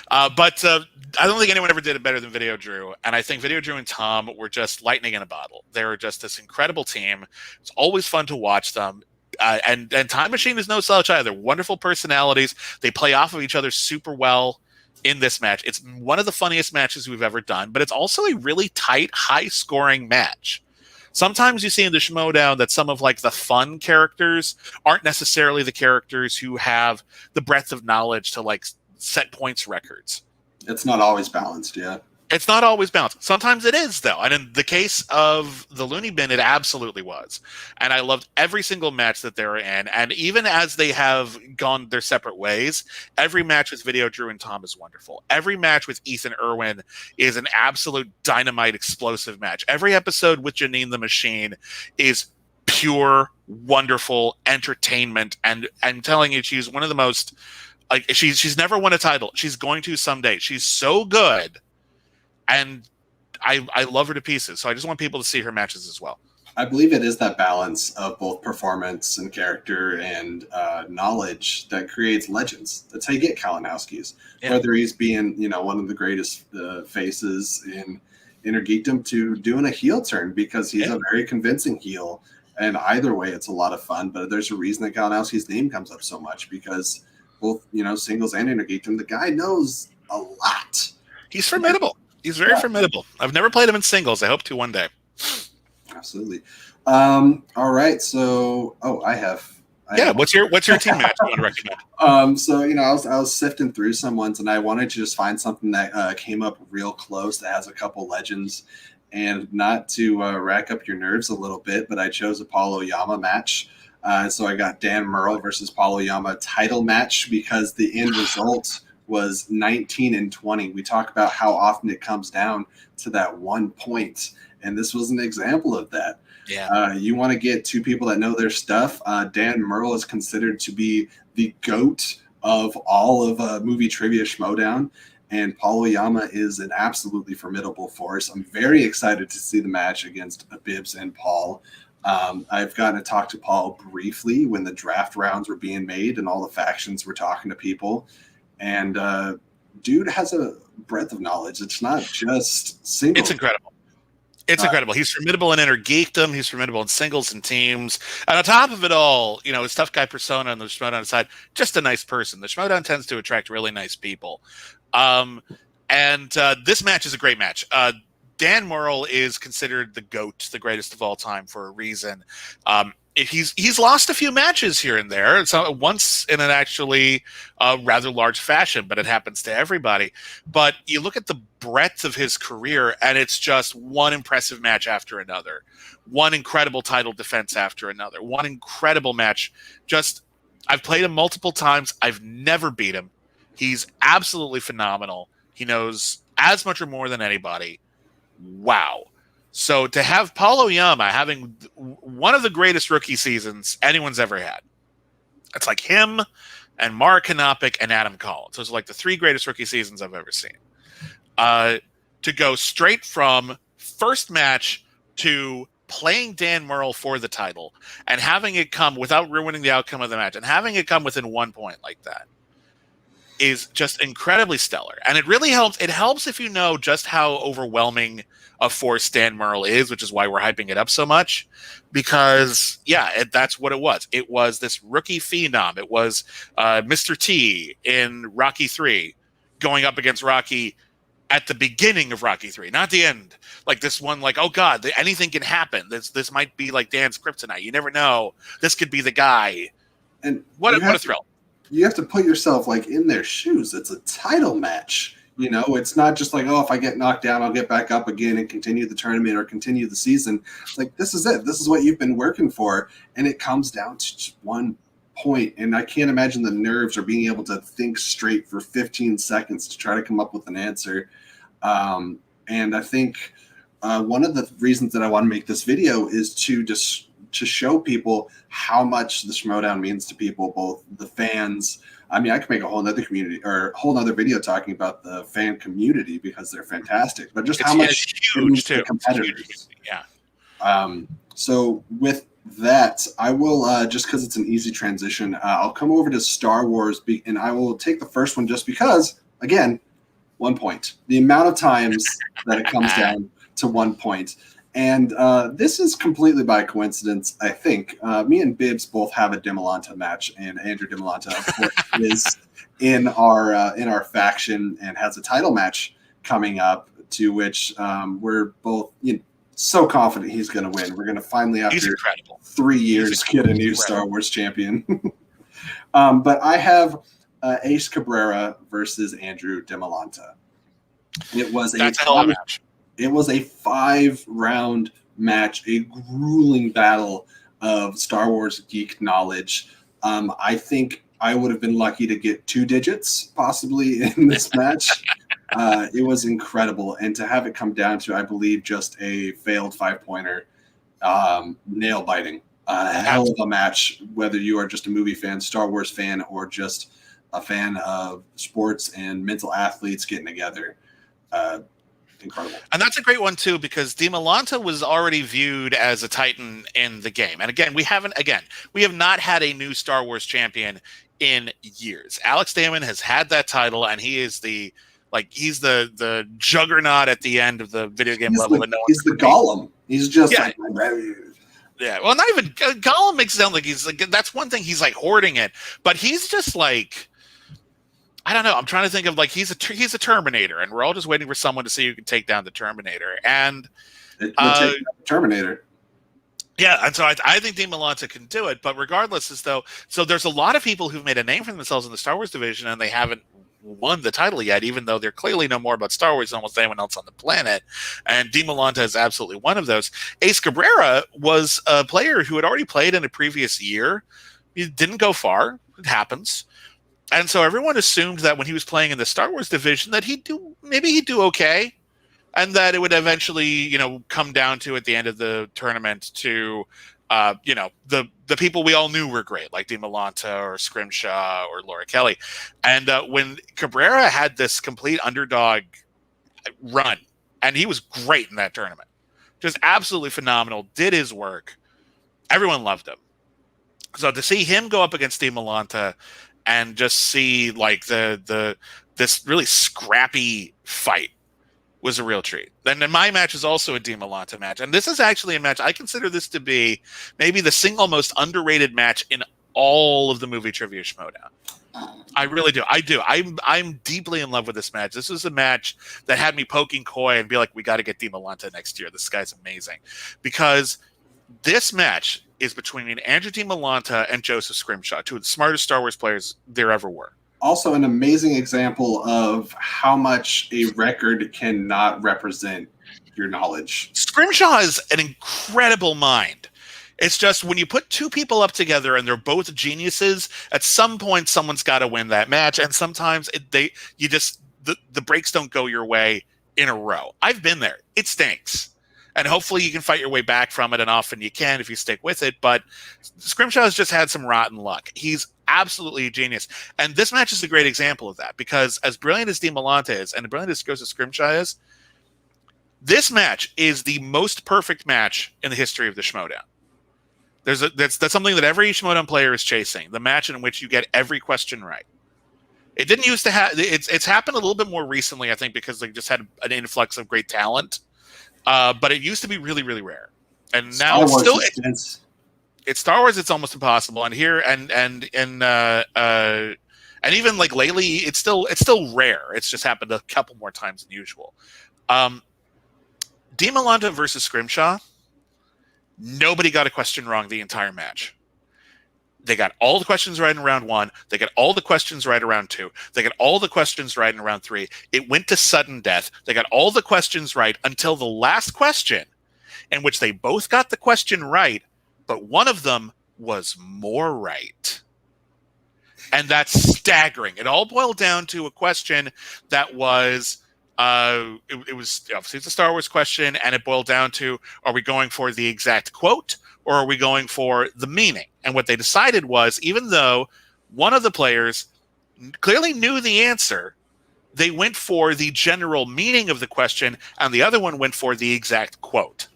Speaker 2: But I don't think anyone ever did it better than Video Drew. And I think Video Drew and Tom were just lightning in a bottle. They were just this incredible team. It's always fun to watch them. And Time Machine is no slouch either. Wonderful personalities. They play off of each other super well in this match. It's one of the funniest matches we've ever done, but it's also a really tight, high-scoring match. Sometimes you see in the Schmoedown that some of the fun characters aren't necessarily the characters who have the breadth of knowledge to set points records.
Speaker 1: It's not always balanced, yeah.
Speaker 2: It's not always balanced. Sometimes it is, though. And in the case of the Looney Bin, it absolutely was. And I loved every single match that they were in. And even as they have gone their separate ways, every match with Video Drew and Tom is wonderful. Every match with Ethan Irwin is an absolute dynamite, explosive match. Every episode with Janine the Machine is pure, wonderful entertainment. And I'm telling you, she's one of the most... she's never won a title. She's going to someday. She's so good. And I love her to pieces. So I just want people to see her matches as well.
Speaker 1: I believe it is that balance of both performance and character and knowledge that creates legends. That's how you get Kalinowski's.
Speaker 2: Yeah.
Speaker 1: Whether he's being, one of the greatest faces in Inner Geekdom to doing a heel turn because he's a very convincing heel. And either way, it's a lot of fun. But there's a reason that Kalinowski's name comes up so much because both, singles and Inner Geekdom, the guy knows a lot.
Speaker 2: He's formidable. He's very formidable. I've never played him in singles. I hope to one day.
Speaker 1: Absolutely. All right. So, I have.
Speaker 2: What's your team match you want to recommend?
Speaker 1: So I was sifting through some ones, and I wanted to just find something that came up real close that has a couple legends, and not to rack up your nerves a little bit, but I chose a Paulo Yama match. So I got Dan Murrell versus Paulo Yama title match because the end result was 19-20. We talk about how often it comes down to that 1 point. And this was an example of that.
Speaker 2: Yeah.
Speaker 1: You want to get two people that know their stuff. Dan Murrell is considered to be the GOAT of all of movie trivia Schmoedown. And Paulo Yama is an absolutely formidable force. I'm very excited to see the match against Bibbs and Paul. I've gotten to talk to Paul briefly when the draft rounds were being made and all the factions were talking to people. And dude has a breadth of knowledge. It's not just singles.
Speaker 2: It's incredible. It's incredible. He's formidable in Inner Geekdom. He's formidable in singles and teams. And on top of it all, his tough guy persona on the Schmoedown side, just a nice person. The Schmoedown tends to attract really nice people. And this match is a great match. Dan Murrell is considered the GOAT, the greatest of all time, for a reason. He's lost a few matches here and there. It's once in an actually rather large fashion, but it happens to everybody. But you look at the breadth of his career, and it's just one impressive match after another, one incredible title defense after another, one incredible match. I've played him multiple times. I've never beat him. He's absolutely phenomenal. He knows as much or more than anybody. Wow. So to have Paulo Yama having one of the greatest rookie seasons anyone's ever had, it's like him and Mark Kanopik and Adam Collins. Those are like the three greatest rookie seasons I've ever seen. To go straight from first match to playing Dan Murrell for the title and having it come without ruining the outcome of the match and having it come within 1 point like that is just incredibly stellar. And it really helps. It helps if you know just how overwhelming a force Dan Murrell is, which is why we're hyping it up so much. Because, that's what it was. It was this rookie phenom. It was Mr. T in Rocky 3 going up against Rocky at the beginning of Rocky 3, not the end. Like this one, like, oh God, anything can happen. This might be like Dan's kryptonite. You never know. This could be the guy.
Speaker 1: And
Speaker 2: what a thrill.
Speaker 1: You have to put yourself in their shoes. It's a title match. It's not just like, oh, if I get knocked down, I'll get back up again and continue the tournament or continue the season. It's like, this is it. This is what you've been working for. And it comes down to just 1 point. And I can't imagine the nerves or being able to think straight for 15 seconds to try to come up with an answer. And I think one of the reasons that I want to make this video is to show people how much the Schmoedown means to people, both the fans. I mean, I could make a whole nother community or a whole nother video talking about the fan community because they're fantastic, but just how much it means to competitors.
Speaker 2: Yeah.
Speaker 1: So with that, I will, just because it's an easy transition, I'll come over to Star Wars and I will take the first one just because, again, 1 point. The amount of times that it comes down to 1 point. And this is completely by coincidence, I think. Me and Bibbs both have a Dimolanta match, and Andrew Dimolanta, of course, is in our faction and has a title match coming up, to which we're both so confident he's going to win. We're going to finally, after 3 years, get a new Star Wars champion. But I have Ace Cabrera versus Andrew Dimolanta. That's a hell of a match. It was a 5-round match, a grueling battle of Star Wars geek knowledge. I think I would have been lucky to get 2 digits possibly in this match. It was incredible. And to have it come down to, I believe, just a failed 5-pointer, nail biting. A hell of a match, whether you are just a movie fan, Star Wars fan, or just a fan of sports and mental athletes getting together. incredible.
Speaker 2: And that's a great one too, because DiMolanta was already viewed as a Titan in the game. And again, we have not had a new Star Wars champion in years. Alex Damon has had that title, and he is he's the juggernaut at the end of the video game level.
Speaker 1: He's the Gollum. He's just
Speaker 2: yeah. Well, not even Gollum makes it sound like he's like, that's one thing. He's like hoarding it, but he's just like, I don't know. I'm trying to think of like he's a Terminator, and we're all just waiting for someone to see who can take down the Terminator. And
Speaker 1: Terminator.
Speaker 2: Yeah, and so I think DiMolanta can do it. But regardless, so there's a lot of people who've made a name for themselves in the Star Wars division, and they haven't won the title yet, even though they're clearly know more about Star Wars than almost anyone else on the planet. And DiMolanta is absolutely one of those. Ace Cabrera was a player who had already played in a previous year. He didn't go far. It happens. And so everyone assumed that when he was playing in the Star Wars division that he'd do okay, and that it would eventually, come down to at the end of the tournament to the people we all knew were great, like DiMolanta or Scrimshaw or Laura Kelly. And when Cabrera had this complete underdog run, and he was great in that tournament, just absolutely phenomenal, did his work, everyone loved him. So to see him go up against DiMolanta and just see like this really scrappy fight was a real treat. Then my match is also a DiMolanta match, and this is actually a match I consider this to be maybe the single most underrated match in all of the movie trivia Schmoedown. I really do. I'm deeply in love with this match. This was a match that had me poking coy and be like, we got to get DiMolanta next year. This guy's amazing. Because this match is between Andrew DiMolanta and Joseph Scrimshaw, two of the smartest Star Wars players there ever were.
Speaker 1: Also an amazing example of how much a record cannot represent your knowledge.
Speaker 2: Scrimshaw is an incredible mind. It's just when you put two people up together and they're both geniuses, at some point someone's got to win that match, and sometimes the breaks don't go your way in a row. I've been there. It stinks. And hopefully you can fight your way back from it, and often you can if you stick with it. But Scrimshaw has just had some rotten luck. He's absolutely a genius. And this match is a great example of that, because as brilliant as DiMolanta is, and as brilliant as Joseph Scrimshaw is, this match is the most perfect match in the history of the Schmoedown. That's something that every Schmoedown player is chasing, the match in which you get every question right. It didn't used to have, it's happened a little bit more recently, I think, because they just had an influx of great talent. But it used to be really, really rare, and now it's Star Wars. It's almost impossible. And here, and even like lately, it's still rare. It's just happened a couple more times than usual. DiMolanta versus Scrimshaw. Nobody got a question wrong the entire match. They got all the questions right in round one. They got all the questions right in round two. They got all the questions right in round three. It went to sudden death. They got all the questions right until the last question, in which they both got the question right, but one of them was more right. And that's staggering. It all boiled down to a question that was, it was obviously it's a Star Wars question, and it boiled down to, are we going for the exact quote, or are we going for the meaning? And what they decided was, even though one of the players clearly knew the answer, they went for the general meaning of the question, and the other one went for the exact quote.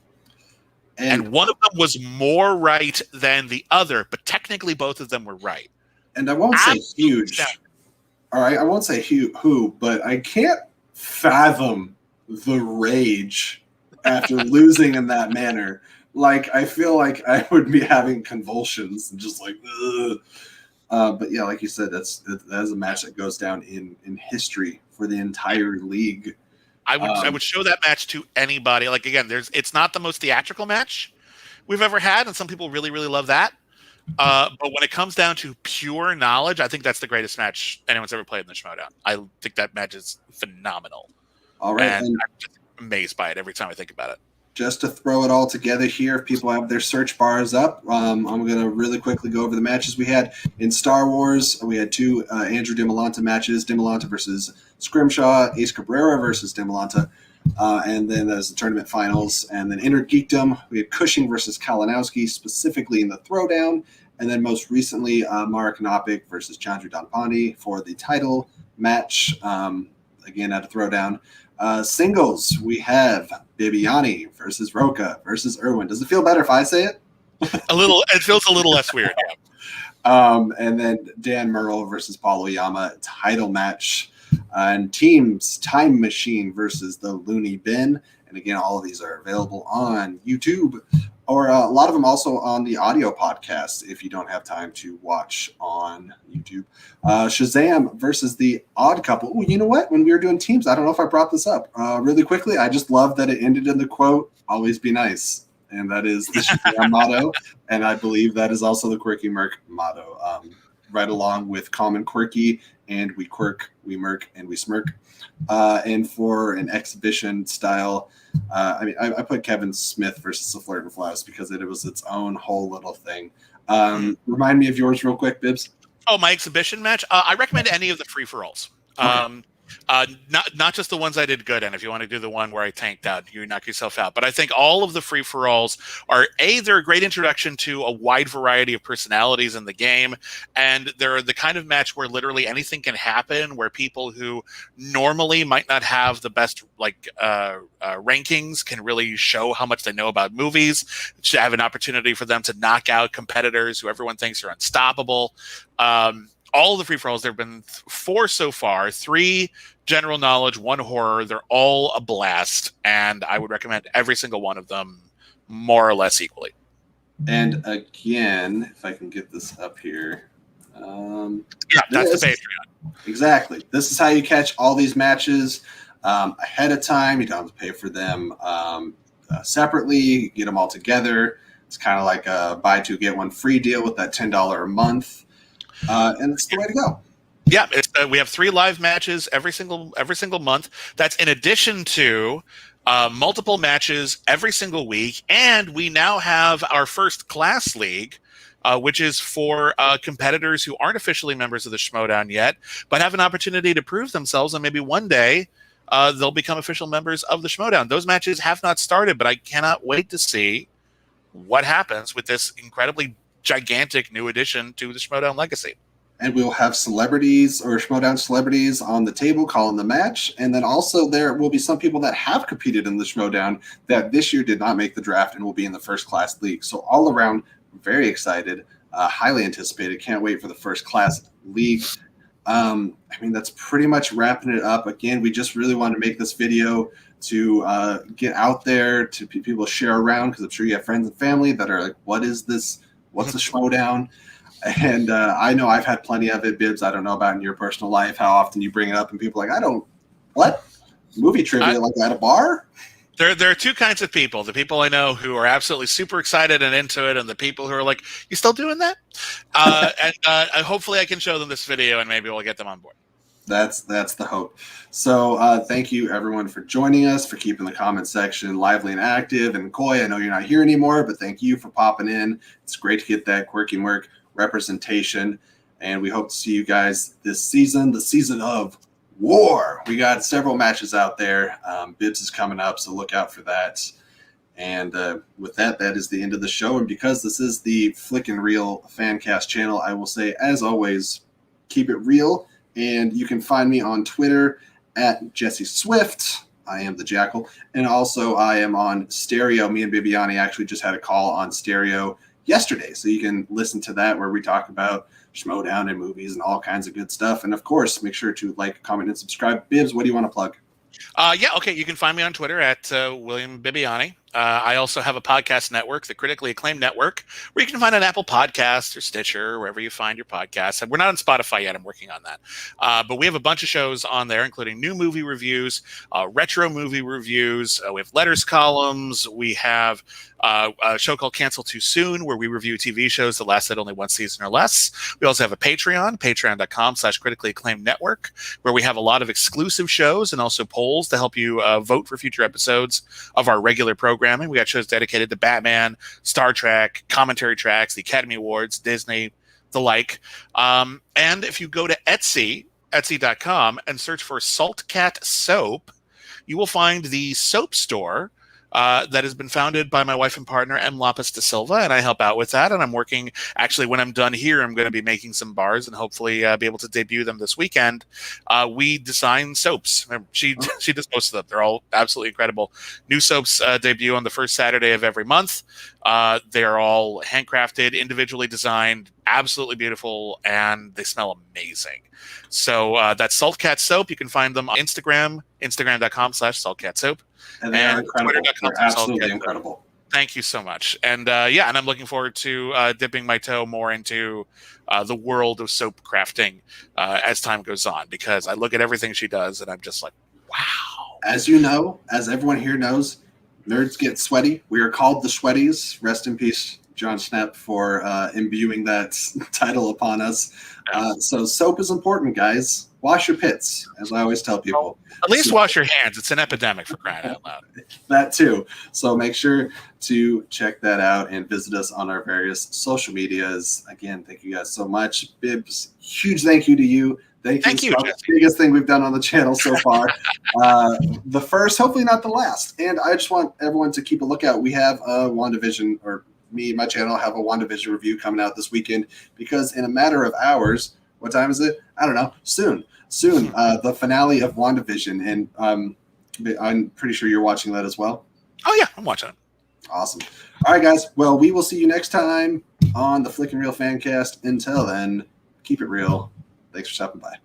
Speaker 2: And one of them was more right than the other, but technically both of them were right.
Speaker 1: And I won't say huge. All right, I won't say who, but I can't fathom the rage after losing in that manner. Like, I feel like I would be having convulsions and just like, ugh. But yeah, like you said, that is a match that goes down in history for the entire league.
Speaker 2: I would show that match to anybody. Like, again, it's not the most theatrical match we've ever had, and some people really, really love that. But when it comes down to pure knowledge, I think that's the greatest match anyone's ever played in the Schmoedown. I think that match is phenomenal.
Speaker 1: All right,
Speaker 2: and I'm just amazed by it every time I think about it.
Speaker 1: Just to throw it all together here, if people have their search bars up, I'm going to really quickly go over the matches we had. In Star Wars, we had two Andrew DiMolanta matches, DiMolanta versus Scrimshaw, Ace Cabrera versus DiMolanta, and then as the tournament finals. And then in Geekdom, we had Cushing versus Kalinowski, specifically in the throwdown. And then most recently, Mara Knopik versus Chandru Dhanapani for the title match. again at a throwdown. Singles, we have Bibbiani versus Roca versus Irwin. Does it feel better if I say it?
Speaker 2: It feels a little less weird.
Speaker 1: And then Dan Murrell versus Paulo Yama title match. And teams, Time Machine versus the Looney Bin. And again, all of these are available on YouTube, or a lot of them also on the audio podcast if you don't have time to watch on YouTube. Shazam versus the Odd Couple. Ooh, you know what? When we were doing teams, I don't know if I brought this up really quickly. I just love that it ended in the quote, "Always be nice." And that is the Shazam motto. And I believe that is also the Quirky Merc motto, right along with Calm and Quirky, and we quirk, we merc, and we smirk. And for an exhibition style, I put Kevin Smith versus the Flirt and Flouse because it was its own whole little thing. Remind me of yours real quick, Bibbs.
Speaker 2: Oh, my exhibition match? I recommend any of the free-for-alls. Okay. Not just the ones I did good in. If you want to do the one where I tanked out, you knock yourself out. But I think all of the free-for-alls are, they're a great introduction to a wide variety of personalities in the game. And they're the kind of match where literally anything can happen, where people who normally might not have the best rankings can really show how much they know about movies. Should have an opportunity for them to knock out competitors who everyone thinks are unstoppable. All of the free-for-alls, there have been 4 so far, 3 general knowledge, 1 horror. They're all a blast, and I would recommend every single one of them more or less equally.
Speaker 1: And again, if I can get this up here.
Speaker 2: That's the Patreon.
Speaker 1: Exactly. This is how you catch all these matches ahead of time. You don't have to pay for them separately. You get them all together. It's kind of like a buy 2, get 1 free deal with that $10 a month. And it's the way to go.
Speaker 2: Yeah, we have 3 live matches every single month. That's in addition to multiple matches every single week, and we now have our first class league, which is for competitors who aren't officially members of the Schmoedown yet, but have an opportunity to prove themselves, and maybe one day they'll become official members of the Schmoedown. Those matches have not started, but I cannot wait to see what happens with this incredibly gigantic new addition to the Schmoedown legacy.
Speaker 1: And we'll have celebrities or Schmoedown celebrities on the table calling the match. And then also there will be some people that have competed in the Schmoedown that this year did not make the draft and will be in the first class league. So all around, very excited, highly anticipated. Can't wait for the first class league. That's pretty much wrapping it up. Again, we just really want to make this video to get out there, to people share around, because I'm sure you have friends and family that are like, what is this? What's the Schmoedown? And I know I've had plenty of it, Bibbs. I don't know about in your personal life, how often you bring it up and people are like, what? Movie trivia like at a bar?
Speaker 2: There are 2 kinds of people. The people I know who are absolutely super excited and into it, and the people who are like, you still doing that? And hopefully I can show them this video and maybe we'll get them on board.
Speaker 1: That's the hope. So thank you, everyone, for joining us, for keeping the comment section lively and active. And Coy, I know you're not here anymore, but thank you for popping in. It's great to get that quirky merc representation. And we hope to see you guys this season, the season of war. We got several matches out there. Bibbs is coming up, so look out for that. And with that, that is the end of the show. And because this is the Flick and Reel Fancast channel, I will say, as always, keep it real. And you can find me on Twitter at Jesse Swift. I am the Jackal. And also I am on Stereo. Me and Bibbiani actually just had a call on Stereo yesterday. So you can listen to that where we talk about Schmoedown and movies and all kinds of good stuff. And of course, make sure to like, comment, and subscribe. Bibbs, what do you want to plug?
Speaker 2: You can find me on Twitter at William Bibbiani. I also have a podcast network, the Critically Acclaimed Network, where you can find an Apple Podcast or Stitcher, wherever you find your podcasts. We're not on Spotify yet. I'm working on that. But we have a bunch of shows on there, including new movie reviews, retro movie reviews. We have letters columns. We have a show called Cancel Too Soon, where we review TV shows that lasted only 1 season or less. We also have a Patreon, patreon.com/critically acclaimed network, where we have a lot of exclusive shows and also polls to help you vote for future episodes of our regular programming. We got shows dedicated to Batman, Star Trek, commentary tracks, the Academy Awards, Disney, the like. And if you go to Etsy.com, and search for Salt Cat Soap, you will find the soap store that has been founded by my wife and partner, M. Lapis da Silva, and I help out with that. And I'm working, actually, when I'm done here, I'm going to be making some bars and hopefully be able to debut them this weekend. We design soaps. She does most of them. They're all absolutely incredible. New soaps debut on the first Saturday of every month. They're all handcrafted, individually designed, absolutely beautiful, and they smell amazing. So that's Salt Cat Soap. You can find them on Instagram, instagram.com/saltcatsoap.
Speaker 1: And they are incredible. They're absolutely incredible.
Speaker 2: Thank you so much. And and I'm looking forward to dipping my toe more into the world of soap crafting as time goes on, because I look at everything she does and I'm just like, wow.
Speaker 1: As you know, as everyone here knows, nerds get sweaty. We are called the Sweaties. Rest in peace, John Schnepp, for imbuing that title upon us. So soap is important, guys. Wash your pits, as I always tell people.
Speaker 2: At least wash your hands. It's an epidemic, for crying out loud.
Speaker 1: That too. So make sure to check that out and visit us on our various social medias. Again, thank you guys so much. Bibbs, huge thank you to you. Thank you. The biggest thing we've done on the channel so far. The first, hopefully not the last. And I just want everyone to keep a lookout. We have a WandaVision, or me and my channel have a WandaVision review coming out this weekend, because in a matter of hours, what time is it? I don't know. Soon, the finale of WandaVision. And I'm pretty sure you're watching that as well.
Speaker 2: Oh, yeah, I'm watching it.
Speaker 1: Awesome. All right, guys. Well, we will see you next time on the Flick and Reel Fancast. Until then, keep it real. Thanks for stopping by.